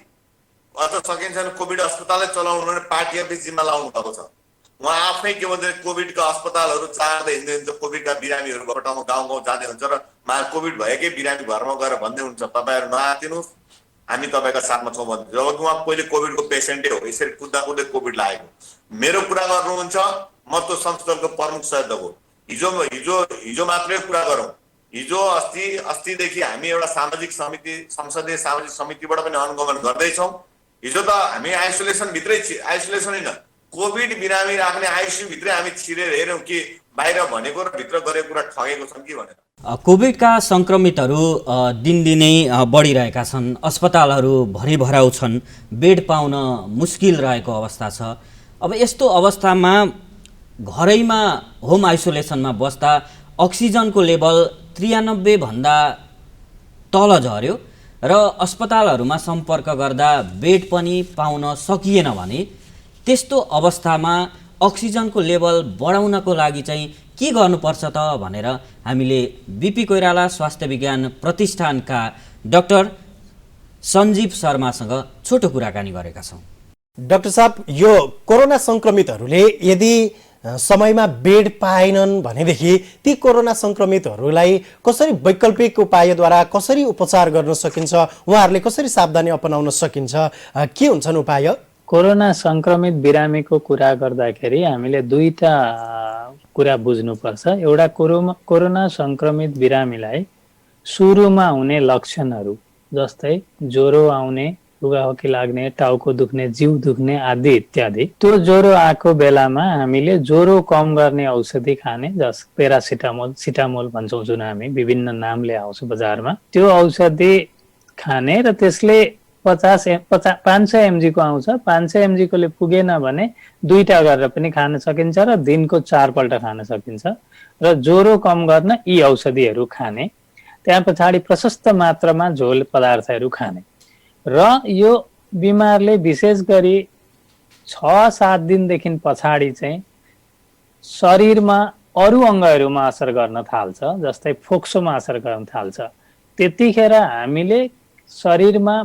अझ सकिन्छ भने कोभिड अस्पतालै चलाउनु भने पार्टीहरूले जिम्मा लाउनु भएको छ। उहाँ आफै के भन्छ, कोभिडका अस्पतालहरू चार्दै हिँड्दै कोभिडका बिरामीहरू भएको ठाउँमा गाउँ जाँदै हुन्छ र कोभिड भएकै बिरामी घरमा गएर भन्दै हुन्छ तपाईँहरू नआतिनुहोस्, हामी तपाईँका साथमा छौँ भन्दै। जब उहाँ पहिले कोभिडको पेसेन्टै हो, यसरी कुद्दा कोभिड लागेको। मेरो कुरा गर्नुहुन्छ, म त संसद दलको प्रमुख सचेतक हो। हिजो मात्रै कुरा गरौँ, हिजो अस्तिदेखि हामी एउटा संसदीय सामाजिक समितिबाट पनि अनुगमन गर्दैछौँ। हिजो त हामी आइसोलेसन होइन, कोभिड बिरामी राख्ने आइसियु भित्रै हामी छिरेर हेऱ्यौँ कि बाहिर भनेको र भित्र गरेको कुरा ठगेको छन् कि भनेर। कोभिडका सङ्क्रमितहरू दिनदिनै बढिरहेका छन्, अस्पतालहरू भरिभराउ छन्, बेड पाउन मुस्किल रहेको अवस्था छ। अब यस्तो अवस्थामा घरैमा होम आइसोलेसनमा बस्दा अक्सिजनको लेभल 93 भन्दा तल झर्यो र अस्पतालहरूमा सम्पर्क गर्दा बेड पनि पाउन सकिएन भने त्यस्तो अवस्थामा अक्सिजनको लेभल बढाउनको लागि चाहिँ के गर्नुपर्छ त भनेर हामीले बीपी कोइराला स्वास्थ्य विज्ञान प्रतिष्ठानका डाक्टर सञ्जीव शर्मासँग छोटो कुराकानी गरेका छौँ। डाक्टर साहब, यो कोरोना संक्रमितहरूले यदि समयमा बेड पाएनन् भनेदेखि ती कोरोना संक्रमितहरूलाई कसरी वैकल्पिक उपायद्वारा कसरी उपचार गर्न सकिन्छ, उहाँहरूले कसरी सावधानी अपनाउन सकिन्छ, के हुन्छन् उपाय? कोरोना संक्रमित बिरामीको कुरा गर्दाखेरि हामीले दुईटा कुरा बुझ्नुपर्छ। एउटा कोरोना संक्रमित बिरामीलाई सुरुमा हुने लक्षणहरू जस्तै ज्वरो आउने, रुगाखोकी लाग्ने, टाउको दुख्ने, जिउ दुख्ने आदि इत्यादि, त्यो ज्वरो आएको बेलामा हामीले ज्वरो कम गर्ने औषधि खाने, जस सिटामोल भन्छौँ जुन हामी विभिन्न नामले आउँछ बजारमा, त्यो औषधि खाने र त्यसले 500 mg को आउँछ। 500 mg कोले पुगेन भने दुईटा गरेर पनि खान सकिन्छ र दिनको 4 पल्ट खान सकिन्छ र ज्वरो कम गर्न यी औषधिहरू खाने। त्यहाँ पछाडि प्रशस्त मात्रामा झोल पदार्थहरू खाने र यो बिमारले विशेष गरी 6-7 दिनदेखि पछाडि चाहिँ शरीरमा अरू अङ्गहरूमा असर गर्न थाल्छ, जस्तै फोक्सोमा असर गर्न थाल्छ। त्यतिखेर हामीले शरीरमा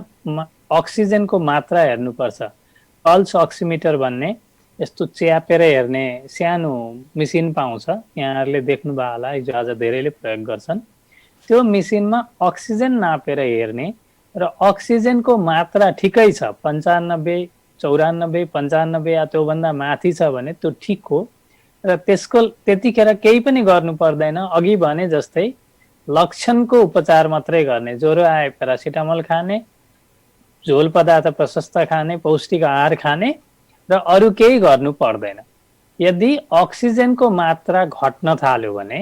अक्सिजनको मात्रा हेर्नुपर्छ। पल्स अक्सिमिटर भन्ने यस्तो च्यापेर हेर्ने सानो मेसिन पाउँछ, यहाँहरूले देख्नुभयो होला, आज धेरैले प्रयोग गर्छन्। त्यो मेसिनमा अक्सिजन नापेर हेर्ने र अक्सिजनको मात्रा ठिकै छ, 95, 94, 95 या त्योभन्दा माथि छ भने त्यो ठिक हो र त्यसको त्यतिखेर केही पनि गर्नु पर्दैन। अघि भने जस्तै लक्षणको उपचार मात्रै गर्ने, ज्वरो आए प्यारासिटामोल खाने, झोल पदार्थ प्रशस्त खाने, पौष्टिक आहार खाने र अरू केही गर्नु पर्दैन। यदि अक्सिजनको मात्रा घट्न थाल्यो भने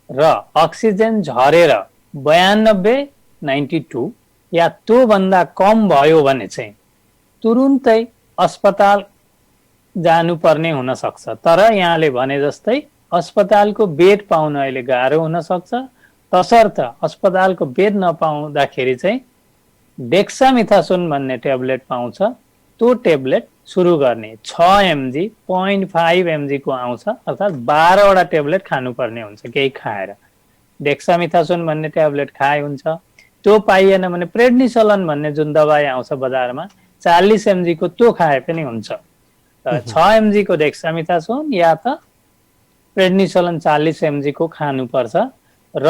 र अक्सिजन झरेर 92, 92 या त्योभन्दा कम भयो भने चाहिँ तुरुन्तै अस्पताल जानुपर्ने हुन सक्छ। तर यहाँले भने जस्तै अस्पतालको बेड पाउन अहिले गाह्रो हुन सक्छ। तसर्थ अस्पतालको बेड नपाउँदाखेरि चाहिँ डेक्सामिथासोन भन्ने ट्याब्लेट पाउँछ, त्यो ट्याब्लेट सुरु गर्ने। 6 mg, 0.5 mg को आउँछ, अर्थात् 12 वटा ट्याब्लेट खानुपर्ने हुन्छ केही खाएर। डेक्सामिथासोन भन्ने ट्याब्लेट खाए हुन्छ। त्यो पाइएन भने प्रेडनिसोलन भन्ने जुन दबाई आउँछ बजारमा 40 mg को, त्यो खाए पनि हुन्छ। 6 mg को डेक्सामिथासोन या त प्रेडनिसोलन 40 mg को खानुपर्छ र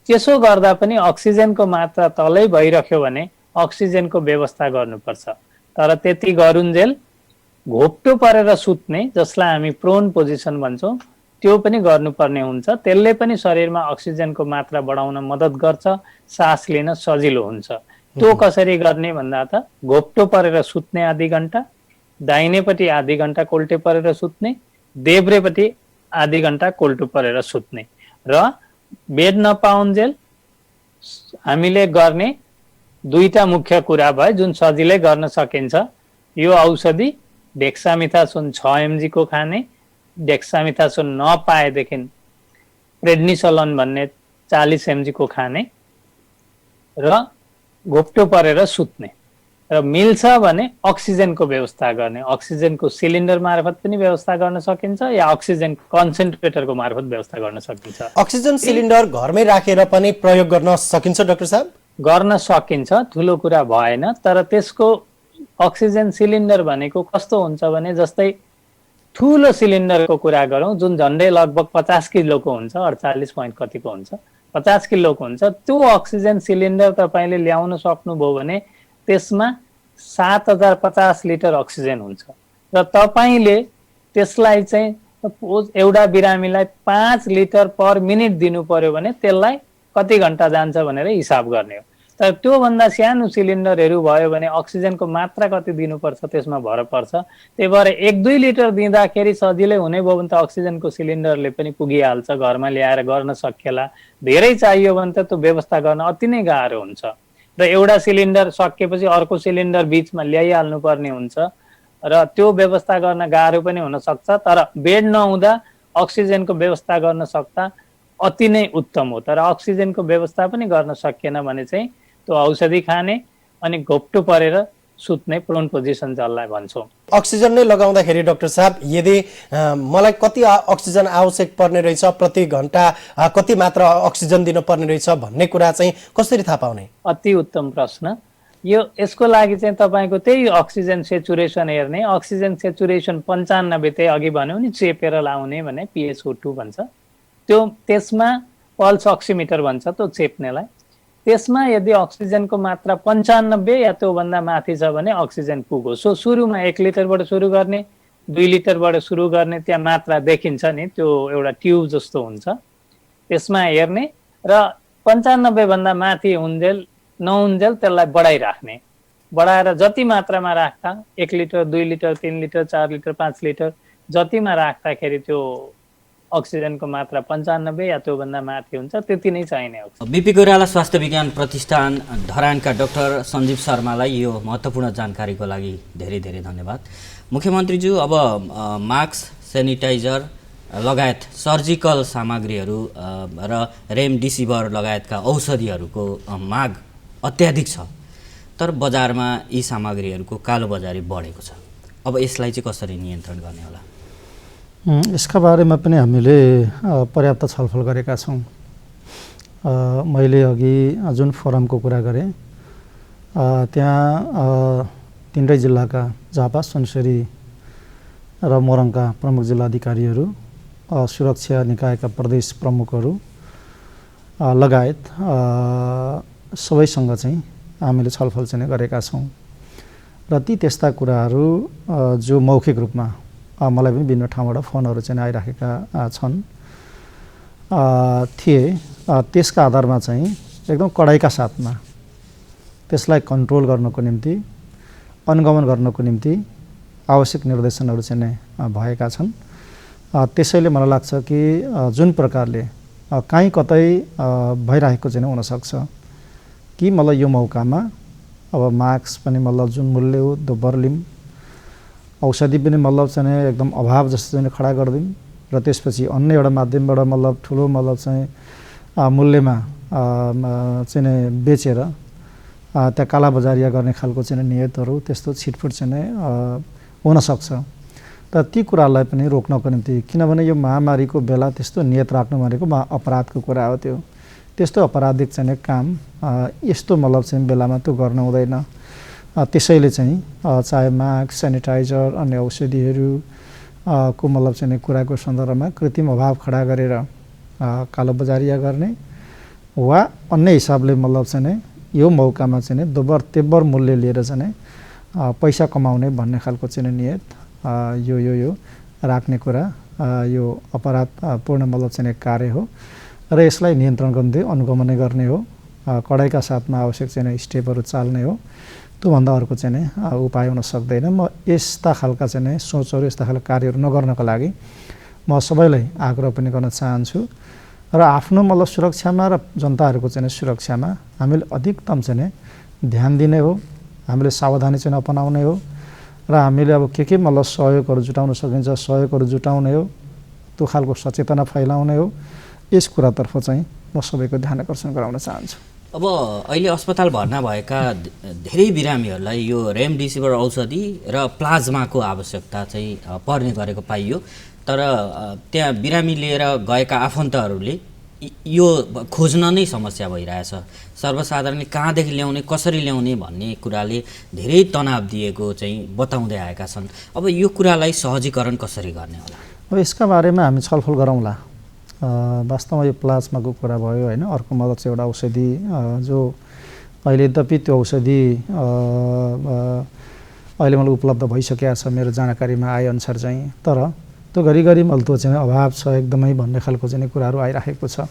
त्यसो गर्दा पनि अक्सिजनको मात्रा तलै भइरह्यो भने अक्सिजनको व्यवस्था गर्नुपर्छ। तर त्यति गरुन्जेल घोप्टो परेर सुत्ने, जसलाई हामी प्रोन पोजिसन भन्छौँ, त्यो पनि गर्नुपर्ने हुन्छ। त्यसले पनि शरीरमा अक्सिजनको मात्रा बढाउन मद्दत गर्छ, सास लिन सजिलो हुन्छ। त्यो कसरी गर्ने भन्दा त घोप्टो परेर सुत्ने आधी घण्टा, दाहिनेपट्टि आधी घण्टा कोल्टे परेर सुत्ने, देब्रेपट्टि आधी घण्टा कोल्टो परेर सुत्ने र बेड नपाउन्जेल हामीले गर्ने दुईटा मुख्य कुरा भए जुन सजिलै गर्न सकिन्छ। यो औषधि डेक्सामिथासोन 6 mg को खाने, डेक्सामिथासोन नपाएदेखि प्रेडनिसोलन भन्ने 40 mg को खाने र घोप्टो परेर सुत्ने र मिल्छ भने अक्सिजनको व्यवस्था गर्ने। अक्सिजनको सिलिन्डर मार्फत पनि व्यवस्था गर्न सकिन्छ या अक्सिजन कन्सन्ट्रेटरको मार्फत व्यवस्था गर्न सकिन्छ। अक्सिजन सिलिन्डर घरमै राखेर पनि प्रयोग गर्न सकिन्छ डाक्टर साहब? गर्न सकिन्छ, ठुलो कुरा भएन। तर त्यसको अक्सिजन सिलिन्डर भनेको कस्तो हुन्छ भने जस्तै ठुलो सिलिन्डरको कुरा गरौँ जुन झन्डै लगभग 50 किलोको हुन्छ, 48 पोइन्ट कतिको हुन्छ, 50 किलोको हुन्छ। त्यो अक्सिजन सिलिन्डर तपाईँले ल्याउन सक्नुभयो भने त्यसमा 7050 लिटर अक्सिजन हुन्छ र तपाईँले त्यसलाई चाहिँ एउटा बिरामीलाई 5 लिटर पर मिनट दिनु पर्यो भने त्यसलाई कति घण्टा जान्छ भनेर हिसाब गर्ने हो। तर त्योभन्दा सानो सिलिन्डरहरू भयो भने अक्सिजनको मात्रा कति दिनुपर्छ त्यसमा भर पर्छ। त्यही भएर 1-2 लिटर दिँदाखेरि सजिलै हुने भयो भने त अक्सिजनको सिलिन्डरले पनि पुगिहाल्छ, घरमा ल्याएर गर्न सकिएला। धेरै चाहियो भने त त्यो व्यवस्था गर्न अति नै गाह्रो हुन्छ र एउटा सिलिन्डर सकिएपछि अर्को सिलिन्डर बिचमा ल्याइहाल्नु पर्ने हुन्छ र त्यो व्यवस्था गर्न गाह्रो पनि हुन सक्छ, तर बेड नहुँदा अक्सिजनको व्यवस्था गर्न सक्दा अति नै उत्तम हो। तर अक्सिजनको व्यवस्था पनि गर्न सकिएन भने चाहिँ त्यो औषधि खाने अनि घोप्टो परेर सुत्ने प्रोन पोजिसन जसलाई भन्छौँ। अक्सिजन नै लगाउँदाखेरि डाक्टर साहब यदि मलाई कति अक्सिजन आवश्यक पर्ने रहेछ, प्रति घण्टा कति मात्रा अक्सिजन दिन पर्ने रहेछ भन्ने कुरा चाहिँ कसरी थाहा पाउने? अति उत्तम प्रश्न। यसको लागि चाहिँ तपाईँको त्यही अक्सिजन सेचुरेसन हेर्ने। अक्सिजन सेचुरेसन 95 त्यही अघि भन्यो नि चेपेर लाउने भने PSO2 भन्छ, त्यसमा पल्स अक्सिमिटर भन्छ त्यो चेप्नेलाई। त्यसमा यदि अक्सिजनको मात्रा 95 या त्योभन्दा माथि छ भने अक्सिजन पुग्यो। सुरुमा 1 लिटरबाट सुरु गर्ने, 2 लिटरबाट सुरु गर्ने, त्यहाँ मात्रा देखिन्छ नि, त्यो एउटा ट्युब जस्तो हुन्छ, त्यसमा हेर्ने र 95 भन्दा माथि नहुन्जेल त्यसलाई बढाइराख्ने। बढाएर जति मात्रामा राख्दा 1 litre, 2 litre, 3 litre, 4 litre, 5 litre जतिमा राख्दाखेरि त्यो अक्सिजनको मात्रा 95 या त्योभन्दा माथि हुन्छ, त्यति नै चाहिने हो। बिपी कोइराला स्वास्थ्य विज्ञान प्रतिष्ठान धरानका डाक्टर सञ्जीव शर्मालाई यो महत्त्वपूर्ण जानकारीको लागि धेरै धेरै धन्यवाद। मुख्यमन्त्रीज्यू, अब मास्क, सेनिटाइजर लगायत सर्जिकल सामग्रीहरू र रेमडेसिभिर लगायतका औषधिहरूको माग अत्याधिक छ, तर बजारमा यी सामग्रीहरूको कालोबजारी बढेको छ। अब यसलाई चाहिँ कसरी नियन्त्रण गर्ने होला? यसका बारेमा पनि हामीले पर्याप्त छलफल गरेका छौँ। मैले अघि जुन फोरमको कुरा गरेँ त्यहाँ 3 जिल्लाका झापा, सुनसरी र मोरङका प्रमुख जिल्लाधिकारीहरू, सुरक्षा निकायका प्रदेश प्रमुखहरू लगायत सबैसँग चाहिँ हामीले छलफल चाहिँ गरेका छौँ। र ती त्यस्ता कुराहरू जो मौखिक रूपमा मलाई पनि विभिन्न ठाउँबाट फोनहरू चाहिँ आइराखेका छन् थिए, त्यसका आधारमा चाहिँ एकदम कडाइका साथमा त्यसलाई कन्ट्रोल गर्नको निम्ति, अनुगमन गर्नको निम्ति आवश्यक निर्देशनहरू चाहिँ भएका छन्। त्यसैले मलाई लाग्छ कि जुन प्रकारले काहीँ कतै भइरहेको चाहिँ हुनसक्छ कि मलाई यो मौकामा अब मास्क पनि मतलब जुन मूल्य हो त्यो बर्लिम, औषधि पनि मतलब चाहिँ एकदम अभाव जस्तो चाहिँ खडा गरिदिउँ र त्यसपछि अन्य एउटा माध्यमबाट मतलब ठुलो मतलब चाहिँ मूल्यमा चाहिँ बेचेर त्यहाँ कालाबजारिया गर्ने खालको चाहिँ नियतहरू, त्यस्तो छिटफुट चाहिँ हुनसक्छ। तर ती कुरालाई पनि रोक्नको निम्ति, किनभने यो महामारीको बेला त्यस्तो नियत राख्नु भनेको अपराधको कुरा हो। त्यस्तो अपराधिक चाहिँ काम यस्तो मतलब चाहिँ बेलामा त्यो गर्नु हुँदैन। त्यसैले चाहिँ चाहे मास्क, सेनिटाइजर, अन्य औषधिहरू को मतलब चाहिँ कुराको सन्दर्भमा कृत्रिम अभाव खडा गरेर कालोबजारिया गर्ने वा अन्य हिसाबले मतलब चाहिँ यो मौकामा चाहिँ दोब्बर तेब्बर मूल्य लिएर चाहिँ पैसा कमाउने भन्ने खालको चाहिँ नियत यो राख्ने कुरा यो अपराधपूर्ण मतलब चाहिँ कार्य हो र यसलाई नियन्त्रण गर्दै अनुगमन गर्ने हो। कडाइका साथमा आवश्यक चाहिँ स्टेपहरू चाल्ने हो। त्योभन्दा अर्को चाहिँ उपाय हुन सक्दैन। म यस्ता खालका चाहिँ सोचहरू, यस्ता खालका कार्यहरू नगर्नको लागि म सबैलाई आग्रह पनि गर्न चाहन्छु र आफ्नो मतलब सुरक्षामा र जनताहरूको चाहिँ सुरक्षामा हामीले अधिकतम चाहिँ ध्यान दिने हो। हामीले सावधानी चाहिँ अपनाउने हो र हामीले अब के मतलब सहयोगहरू जुटाउन सकिन्छ सहयोगहरू जुटाउने हो। त्यो खालको सचेतना फैलाउने हो। यस कुरातर्फ चाहिँ म सबैको ध्यान आकर्षण गराउन चाहन्छु। अब अहिले अस्पताल भर्ना भएका धेरै बिरामीहरूलाई यो रेमडेसिभिर औषधि र प्लाज्माको आवश्यकता चाहिँ पर्ने गरेको पाइयो। तर त्यहाँ बिरामी लिएर गएका आफन्तहरूले यो खोज्न नै समस्या भइरहेछ। सर्वसाधारणले कहाँदेखि ल्याउने, कसरी ल्याउने भन्ने कुराले धेरै तनाव दिएको चाहिँ बताउँदै आएका छन्। अब यो कुरालाई सहजीकरण कसरी गर्ने होला? अब यसका बारेमा हामी छलफल गरौँला। वास्तवमा यो प्लाज्माको कुरा भयो होइन। अर्को मतलब चाहिँ एउटा औषधि जो अहिले यद्यपि त्यो औषधि अहिले मलाई उपलब्ध भइसकेको छ मेरो जानकारीमा आएअनुसार चाहिँ, तर त्यो घरिघरि मैले त्यो चाहिँ अभाव छ एकदमै भन्ने खालको चाहिँ कुराहरू आइराखेको छ।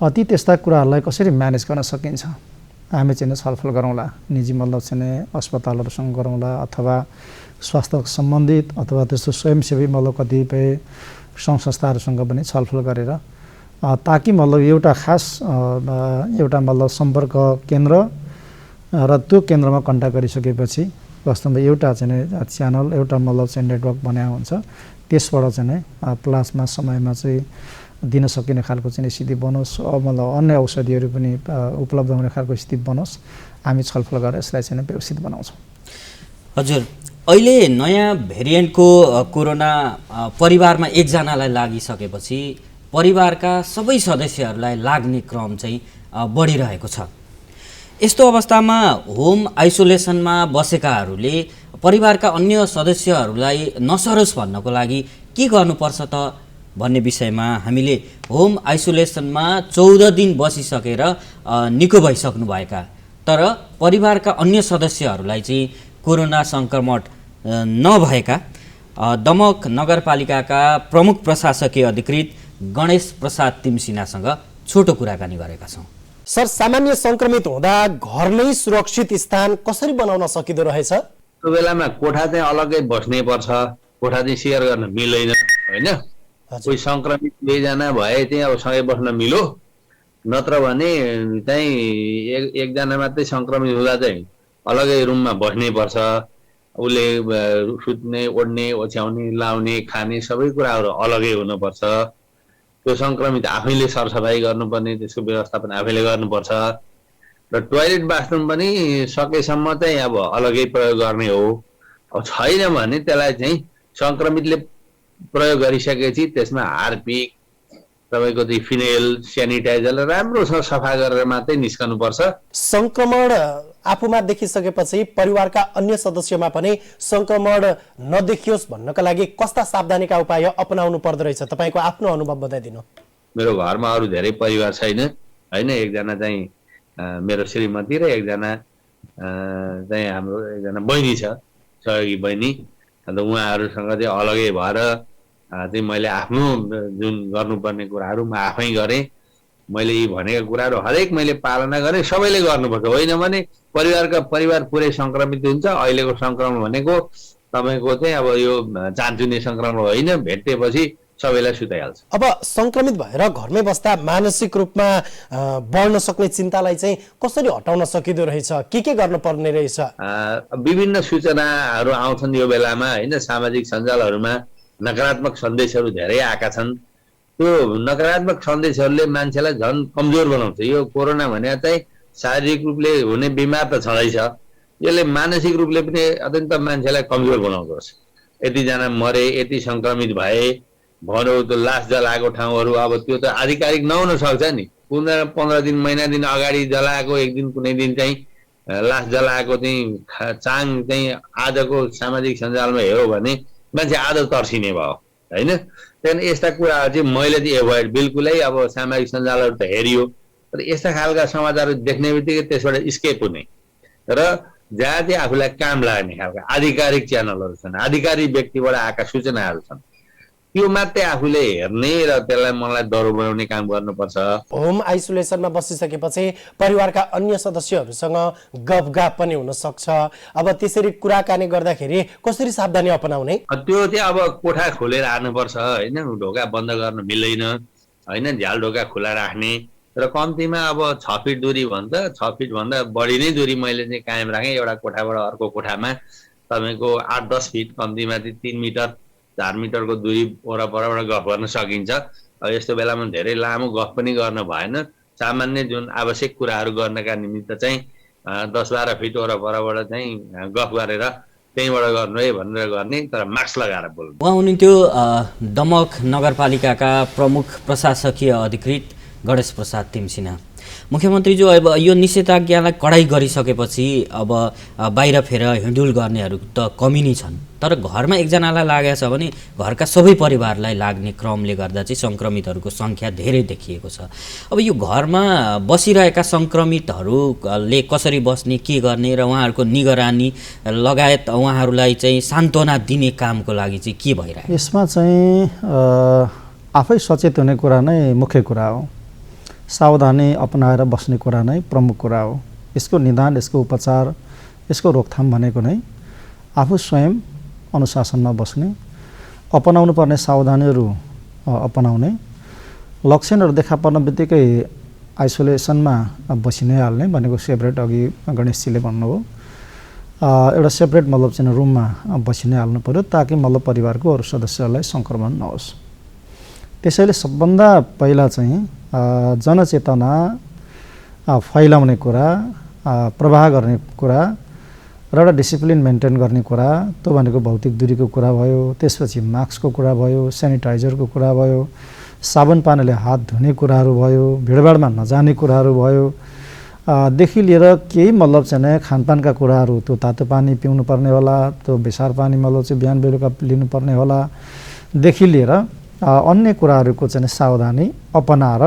ती त्यस्ता कुराहरूलाई कसरी म्यानेज गर्न सकिन्छ हामी चाहिँ छलफल गरौँला। निजी मतलब चाहिँ अस्पतालहरूसँग गरौँला अथवा स्वास्थ्य सम्बन्धित अथवा त्यस्तो स्वयंसेवी मतलब कतिपय सङ्घ संस्थाहरूसँग पनि छलफल गरेर ताकि मतलब एउटा खास एउटा मतलब सम्पर्क केन्द्र र त्यो केन्द्रमा कन्ट्याक्ट गरिसकेपछि वास्तवमा एउटा चाहिँ च्यानल एउटा मतलब चाहिँ नेटवर्क बनाएको हुन्छ, त्यसबाट चाहिँ प्लाज्मा समयमा चाहिँ दिन सकिने खालको चाहिँ स्थिति बनोस्, मतलब अन्य औषधिहरू पनि उपलब्ध हुने खालको स्थिति बनोस्, हामी छलफल गरेर यसलाई चाहिँ व्यवस्थित बनाउँछौँ। हजुर, अहिले नयाँ भेरिएन्टको कोरोना परिवारमा एकजनालाई लागिसकेपछि परिवारका सबै सदस्यहरूलाई लाग्ने क्रम चाहिँ बढिरहेको छ। यस्तो अवस्थामा होम आइसोलेसनमा बसेकाहरूले परिवारका अन्य सदस्यहरूलाई नसरोस् भन्नको लागि के गर्नुपर्छ त भन्ने विषयमा हामीले होम आइसोलेसनमा 14 दिन बसिसकेर निको भइसक्नुभएका तर परिवारका अन्य सदस्यहरूलाई चाहिँ कोरोना सङ्क्रमण नभएका दमक नगरपालिकाका प्रमुख प्रशासकीय अधिकृत गणेश प्रसाद तिमसिनासँग छोटो कुराकानी गरेका छौँ। सर, सामान्य संक्रमित हुँदा घर नै सुरक्षित स्थान कसरी बनाउन सकिँदो रहेछ? त्यो बेलामा कोठा चाहिँ अलग्गै बस्नै पर्छ, कोठा चाहिँ सेयर गर्न मिल्दैन होइन। कोही संक्रमित दुईजना भए चाहिँ अब सँगै बस्न मिलो, नत्र भने चाहिँ एकजना मात्रै संक्रमित हुँदा चाहिँ अलग्गै रुममा बस्नै पर्छ। उसले सुत्ने, ओढ्ने, ओछ्याउने, लाउने, खाने सबै कुराहरू अलग्गै हुनुपर्छ। त्यो संक्रमित आफैले सरसफाइ गर्नुपर्ने, त्यसको व्यवस्थापन आफैले गर्नुपर्छ। र टोयलेट बाथरुम पनि सकेसम्म चाहिँ अब अलग्गै प्रयोग गर्ने हो। अब छैन भने त्यसलाई चाहिँ संक्रमितले प्रयोग गरिसकेपछि त्यसमा हार्पिक, तपाईँको चाहिँ फिनेल, सेनिटाइजरले राम्रोसँग सफा गरेर मात्रै निस्कनुपर्छ। संक्रमण आफूमा देखिसकेपछि परिवारका अन्य सदस्यमा पनि संक्रमण नदेखियोस् भन्नका लागि कस्ता सावधानीका उपाय अपनाउनु पर्दो रहेछ? तपाईँको आफ्नो अनुभव बताइदिनु। मेरो घरमा अरू धेरै परिवार छैन होइन, एकजना चाहिँ मेरो श्रीमती र एकजना चाहिँ हाम्रो एकजना बहिनी छ, सहयोगी बहिनी। अन्त उहाँहरूसँग चाहिँ अलगै भएर चाहिँ मैले आफ्नो जुन गर्नुपर्ने कुराहरू म आफै गरेँ। मैले यी भनेका कुराहरू हरेक मैले पालना गरेँ। सबैले गर्नुपर्छ, होइन भने परिवार पुरै सङ्क्रमित हुन्छ। अहिलेको सङ्क्रमण भनेको तपाईँको चाहिँ अब यो चान्चुने सङ्क्रमण होइन, भेटेपछि सबैलाई सुताइहाल्छ। अब संक्रमित भएर घरमै बस्दा मानसिक रूपमा बढ्न सक्ने चिन्तालाई चाहिँ कसरी हटाउन सकिँदो रहेछ? के गर्न पर्ने रहेछ? विभिन्न सूचनाहरू आउँछन् यो बेलामा होइन। सामाजिक सञ्जालहरूमा नकारात्मक सन्देशहरू धेरै आएका छन्। त्यो नकारात्मक सन्देशहरूले मान्छेलाई झन् कमजोर बनाउँछ। यो कोरोना भने चाहिँ शारीरिक रूपले हुने बिमार त छँदैछ, यसले मानसिक रूपले पनि अत्यन्त मान्छेलाई कमजोर बनाउँदो रहेछ। यतिजना मरे, यति सङ्क्रमित भए, भनौँ त लास जलाएको ठाउँहरू अब त्यो त आधिकारिक नहुन सक्छ नि। 15 दिन महिना दिन अगाडि जलाएको, एक दिन कुनै दिन चाहिँ लास जलाएको चाहिँ चाङ चाहिँ आजको सामाजिक सञ्जालमा हेऱ्यो भने मान्छे आज तर्सिने भयो होइन। त्यहाँदेखि यस्ता कुराहरू चाहिँ मैले चाहिँ एभोइड, बिल्कुलै अब सामाजिक सञ्जालहरू त हेरियो, तर यस्ता खालका समाचारहरू देख्ने बित्तिकै त्यसबाट स्केप हुने र जहाँ चाहिँ आफूलाई काम लाग्ने खालका आधिकारिक च्यानलहरू छन्, आधिकारिक व्यक्तिबाट आएका सूचनाहरू छन्, त्यो मात्रै आफूले हेर्ने र त्यसलाई मनलाई डर बनाउने काम गर्नुपर्छ। होम आइसोलेसनमा बसिसकेपछि परिवारका अन्य सदस्यहरूसँग गफगाफ पनि हुन सक्छ। अब त्यसरी कुराकानी गर्दाखेरि कसरी सावधानी अपनाउने? त्यो चाहिँ अब कोठा खोलेर हाल्नुपर्छ होइन, ढोका बन्द गर्न मिल्दैन होइन, झ्याल ढोका खुला राख्ने र कम्तीमा अब 6 फिट दूरी भन्छ, 6 फिट भन्दा बढी नै दूरी मैले चाहिँ कायम राखेँ। एउटा कोठाबाट अर्को कोठामा तपाईँको 8-10 फिट, कम्तीमा चाहिँ 3 मिटर 4 मिटरको दूरी वरपरबाट गफ गर्न सकिन्छ। अब यस्तो बेलामा धेरै लामो गफ पनि गर्न भएन। सामान्य जुन आवश्यक कुराहरू गर्नका निमित्त चाहिँ 10-12 फिट वरपरबाट चाहिँ गफ गरेर त्यहीँबाट गर्नु है भनेर गर्ने, तर मास्क लगाएर बोल्नु। उहाँ हुनुहुन्थ्यो दमक नगरपालिकाका प्रमुख प्रशासकीय अधिकृत गणेश प्रसाद तिमसिना। मुख्यमन्त्रीज्यू, अब यो निषेधाज्ञालाई कडाइ गरिसकेपछि अब बाहिर फेर हिँडुल गर्नेहरू त कमी नै छन्, तर घरमा एकजनालाई लागेको छ भने घरका सबै परिवारलाई लाग्ने क्रमले गर्दा चाहिँ सङ्क्रमितहरूको सङ्ख्या धेरै देखिएको छ। अब यो घरमा बसिरहेका सङ्क्रमितहरूले कसरी बस्ने, के गर्ने र उहाँहरूको निगरानी लगायत उहाँहरूलाई चाहिँ सान्त्वना दिने कामको लागि चाहिँ के भइरहेको? यसमा चाहिँ आफै सचेत हुने कुरा नै मुख्य कुरा हो। सावधानी अपनाएर बस्ने कुरा नै प्रमुख कुरा हो। यसको निदान, यसको उपचार, यसको रोकथाम भनेको नै आफू स्वयं अनुशासनमा बस्ने, अपनाउनु पर्ने सावधानीहरू अपनाउने, लक्षणहरू देखा पर्न बित्तिकै आइसोलेसनमा बसि नै हाल्ने भनेको सेपरेट, अघि गणेशजीले भन्नुभयो। एउटा सेपरेट मतलब चाहिँ रुममा बसि नै हाल्नु पर्यो ताकि मतलब परिवारको अरू सदस्यहरूलाई सङ्क्रमण नहोस्। त्यसैले सबभन्दा पहिला चाहिँ जनचेतना फैलाउने कुरा, प्रवाह गर्ने कुरा र एउटा डिसिप्लिन मेन्टेन गर्ने कुरा, त्यो भनेको भौतिक दूरीको कुरा भयो, त्यसपछि मास्कको कुरा भयो, सेनिटाइजरको कुरा भयो, साबुन पानीले हात धुने कुराहरू भयो, भिडभाडमा नजाने कुराहरू भयो, देखि लिएर केही मतलब चाहिँ खानपानका कुराहरू, त्यो तातो पानी पिउनु पर्ने होला, त्यो बेसार पानी मतलब चाहिँ बिहान बेलुका लिनुपर्ने होला देखि लिएर अन्य कुराहरूको चाहिँ सावधानी अपनाएर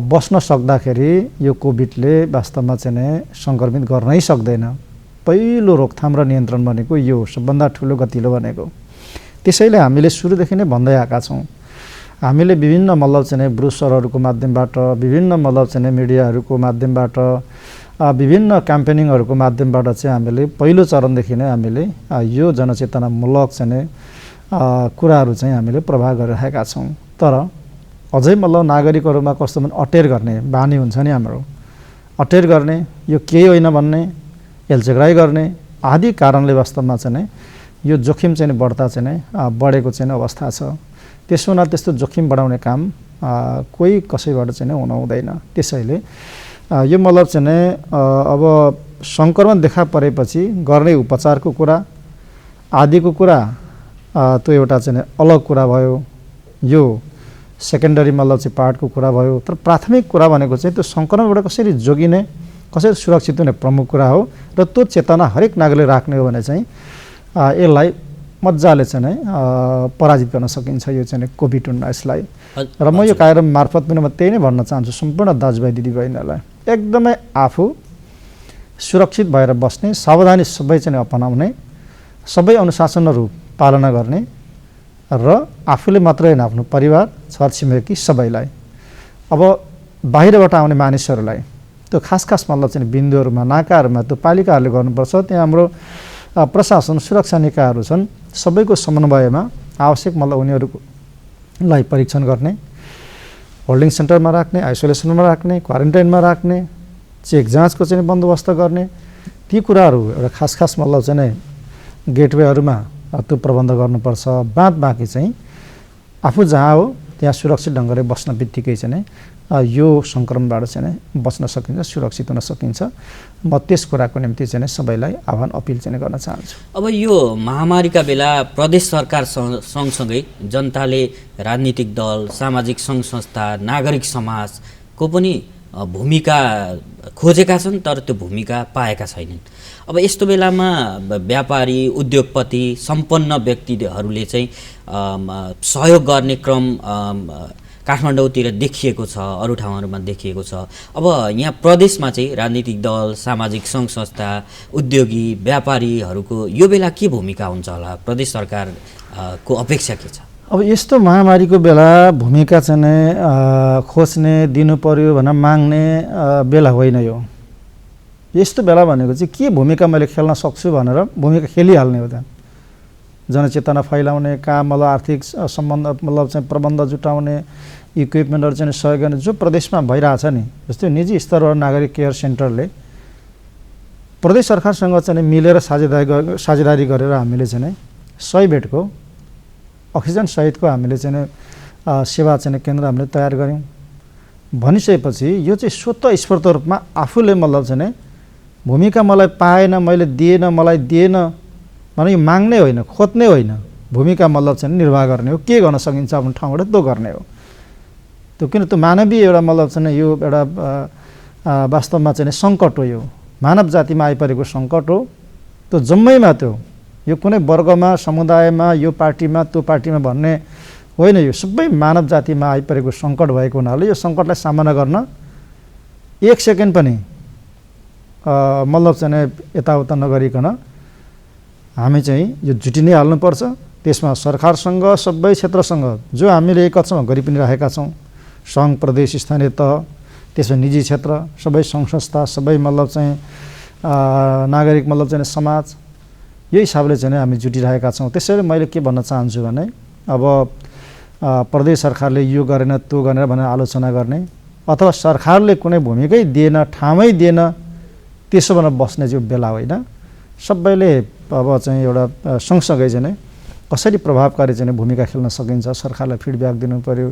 बस्न सक्दाखेरि यो कोभिडले वास्तवमा चाहिँ सङ्क्रमित गर्नै सक्दैन। पहिलो रोकथाम र नियन्त्रण भनेको यो सबभन्दा ठुलो गतिलो भनेको। त्यसैले हामीले सुरुदेखि नै भन्दै आएका छौँ, हामीले विभिन्न मतलब चाहिँ ब्रोसरहरूको माध्यमबाट, विभिन्न मतलब चाहिँ मिडियाहरूको माध्यमबाट, विभिन्न क्याम्पेनिङहरूको माध्यमबाट चाहिँ हामीले पहिलो चरणदेखि नै हामीले यो जनचेतनामूलक चाहिँ कुराहरू चाहिँ हामीले प्रवाह गरिरहेका छौँ। तर अझै मतलब नागरिकहरूमा कस्तो भने अटेर गर्ने बानी हुन्छ नि हाम्रो, अटेर गर्ने, यो केही होइन भन्ने, एल्चेक्राइ गर्ने आदि कारणले वास्तवमा चाहिँ यो जोखिम चाहिँ बढ्ता चाहिँ बढेको चाहिँ अवस्था छ। त्यसो हुँदा त्यस्तो जोखिम बढाउने काम कोही कसैबाट चाहिँ हुन हुँदैन। त्यसैले यो मतलब चाहिँ अब सङ्क्रमण देखा परेपछि गर्ने उपचारको कुरा आदिको कुरा त्यो एउटा चाहिँ अलग कुरा भयो, यो सेकेन्डरी मतलब चाहिँ पार्टको कुरा भयो। तर प्राथमिक कुरा भनेको चाहिँ त्यो सङ्क्रमणबाट कसरी जोगिने, कसरी सुरक्षित हुने प्रमुख कुरा हो र त्यो चेतना हरेक नागरिकले राख्ने हो भने चाहिँ यसलाई मजाले चाहिँ पराजित गर्न सकिन्छ यो चाहिँ कोभिड-19लाई। र म यो कार्यक्रम मार्फत पनि म त्यही नै भन्न चाहन्छु सम्पूर्ण दाजुभाइ दिदीबहिनीहरूलाई, एकदमै आफू सुरक्षित भएर बस्ने, सावधानी सबै चाहिँ अपनाउने, सबै अनुशासनहरू पालना गर्ने र आफूले मात्रै होइन आफ्नो परिवार छरछिमेकी सबैलाई, अब बाहिरबाट आउने मानिसहरूलाई त्यो खास मतलब चाहिँ बिन्दुहरूमा, नाकाहरूमा त्यो पालिकाहरूले गर्नुपर्छ। त्यहाँ हाम्रो प्रशासन सुरक्षा निकायहरू छन्, सबैको समन्वयमा आवश्यक मतलब उनीहरूलाई परीक्षण गर्ने, होल्डिङ सेन्टरमा राख्ने, आइसोलेसनमा राख्ने, क्वारेन्टाइनमा राख्ने, चेक जाँचको चाहिँ बन्दोबस्त गर्ने, ती कुराहरू एउटा खास मतलब चाहिँ गेटवेहरूमा त्यो प्रबन्ध गर्नुपर्छ। बाँकी चाहिँ आफू जहाँ हो त्यहाँ सुरक्षित ढङ्गले बस्न बित्तिकै चाहिँ यो सङ्क्रमणबाट चाहिँ बच्न सकिन्छ, सुरक्षित हुन सकिन्छ। म त्यस कुराको निम्ति चाहिँ सबैलाई आह्वान अपिल चाहिँ गर्न चाहन्छु। अब यो महामारीका बेला प्रदेश सरकार सँगसँगै जनताले राजनीतिक दल, सामाजिक सङ्घ संस्था, नागरिक समाजको पनि भूमिका खोजेका छन्, तर त्यो भूमिका पाएका छैनन्। अब यस्तो बेलामा व्यापारी, उद्योगपति, सम्पन्न व्यक्तिहरूले चाहिँ सहयोग गर्ने क्रम काठमाडौँतिर देखिएको छ, अरू ठाउँहरूमा देखिएको छ। अब यहाँ प्रदेशमा चाहिँ राजनीतिक दल, सामाजिक सङ्घ संस्था, उद्योगी, व्यापारीहरूको यो बेला के भूमिका हुन्छ होला? प्रदेश सरकारको अपेक्षा के छ? अब यस्तो महामारीको बेला भूमिका चाहिँ खोज्ने, दिनु पर्यो भनेर माग्ने बेला होइन यो। यस्तो बेला भनेको चाहिँ के भूमिका मैले खेल्न सक्छु भनेर भूमिका खेलिहाल्ने हो। त्यहाँ जनचेतना फैलाउने काम, मतलब आर्थिक सम्बन्ध मतलब चाहिँ प्रबन्ध जुटाउने, इक्विपमेन्टहरू चाहिँ सहयोग गर्ने जो प्रदेशमा भइरहेछ नि। जस्तै निजी स्तरबाट नागरिक केयर सेन्टरले प्रदेश सरकारसँग चाहिँ मिलेर साझेदारी गरेर हामीले चाहिँ 100 बेडको अक्सिजन सहितको हामीले चाहिँ सेवा चाहिँ केन्द्र हामीले तयार गऱ्यौँ। भनिसकेपछि यो चाहिँ स्वतः स्फूर्त रूपमा आफूले मतलब चाहिँ भूमिका मलाई पाएन, मैले दिएन, मलाई दिएन भने यो माग्ने होइन, खोज्ने होइन, भूमिका मतलब चाहिँ निर्वाह गर्ने हो। के गर्न सकिन्छ आफ्नो ठाउँबाट त्यो गर्ने हो। त्यो किन त्यो मानवीय एउटा मतलब चाहिँ यो एउटा वास्तवमा चाहिँ सङ्कट हो। यो मानव जातिमा आइपरेको सङ्कट हो। त्यो जम्मैमा त्यो यो कुनै वर्गमा, समुदायमा, यो पार्टीमा, त्यो पार्टीमा भन्ने होइन, यो सबै मानव जातिमा आइपरेको सङ्कट भएको हुनाले यो सङ्कटलाई सामना गर्न 1 सेकेन्ड पनि मतलब चाहिँ यताउता नगरिकन हामी चाहिँ यो जुटि नै हाल्नुपर्छ। त्यसमा सरकारसँग, सबै क्षेत्रसँग जो हामीले एकत्रमा गरि पनि रहेका छौँ, सङ्घ, प्रदेश, स्थानीय तह, त्यसमा निजी क्षेत्र, सबै सङ्घ संस्था, सबै मतलब चाहिँ नागरिक मतलब चाहिँ समाज, यही हिसाबले चाहिँ हामी जुटिरहेका छौँ। त्यसैले मैले के भन्न चाहन्छु भने अब प्रदेश सरकारले यो गरेन, त्यो गरेन भनेर आलोचना गर्ने अथवा सरकारले कुनै भूमिकै दिएन, ठामै दिएन, त्यसो भनेर बस्ने चाहिँ बेला होइन। सबैले अब चाहिँ एउटा सँगसँगै चाहिँ कसरी प्रभावकारी चाहिँ भूमिका खेल्न सकिन्छ, सरकारलाई फिडब्याक दिनु पर्यो,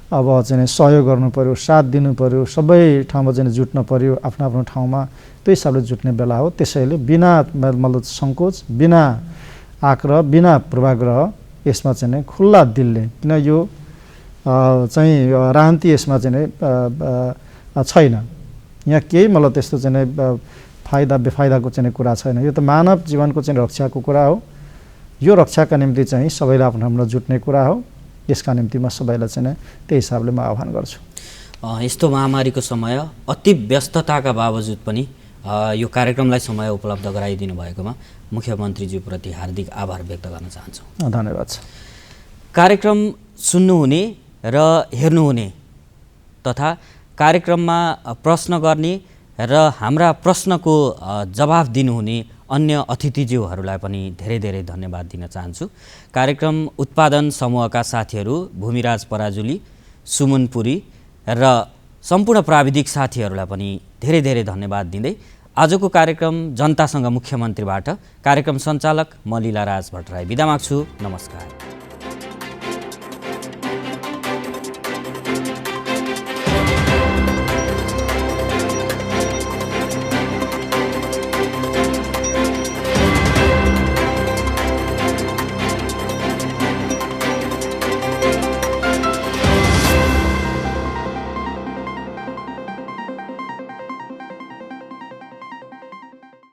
अब चाहिँ सहयोग गर्नु पर्यो, साथ दिनु पर्यो, सबै ठाउँमा चाहिँ जुट्न पर्यो, आफ्नो आफ्नो ठाउँमा त्यो हिसाबले जुट्ने बेला हो। त्यसैले बिना मतलब सङ्कोच, बिना आग्रह, बिना पूर्वाग्रह यसमा चाहिँ खुल्ला दिलले, किन यो चाहिँ राजनीति यसमा चाहिँ छैन, यहाँ केही मतलब त्यस्तो चाहिँ फाइदा बेफाइदाको चाहिँ कुरा छैन, यो त मानव जीवनको चाहिँ रक्षाको कुरा हो। यो रक्षाका निम्ति चाहिँ सबैले आफ्नो ठाउँमा जुट्ने कुरा हो। यसका निम्ति म सबैलाई चाहिँ त्यही हिसाबले म आह्वान गर्छु। यस्तो महामारीको समय अति व्यस्तताका बावजुद पनि यो कार्यक्रमलाई समय उपलब्ध गराइदिनु भएकोमा मुख्यमन्त्रीज्यूप्रति हार्दिक आभार व्यक्त गर्न चाहन्छु। धन्यवाद छ। कार्यक्रम सुन्नुहुने र हेर्नुहुने तथा कार्यक्रममा प्रश्न गर्ने र हाम्रा प्रश्नको जवाफ दिनुहुने अन्य अतिथिज्यूहरूलाई पनि धेरै धेरै धन्यवाद दिन चाहन्छु। कार्यक्रम उत्पादन समूहका साथीहरू भूमिराज पराजुली, सुमन पुरी र सम्पूर्ण प्राविधिक साथीहरूलाई पनि धेरै धेरै धन्यवाद दिँदै आजको कार्यक्रम जनतासँग मुख्यमन्त्रीबाट कार्यक्रम सञ्चालक म लीलाराज भट्टराई बिदा माग्छु। नमस्कार।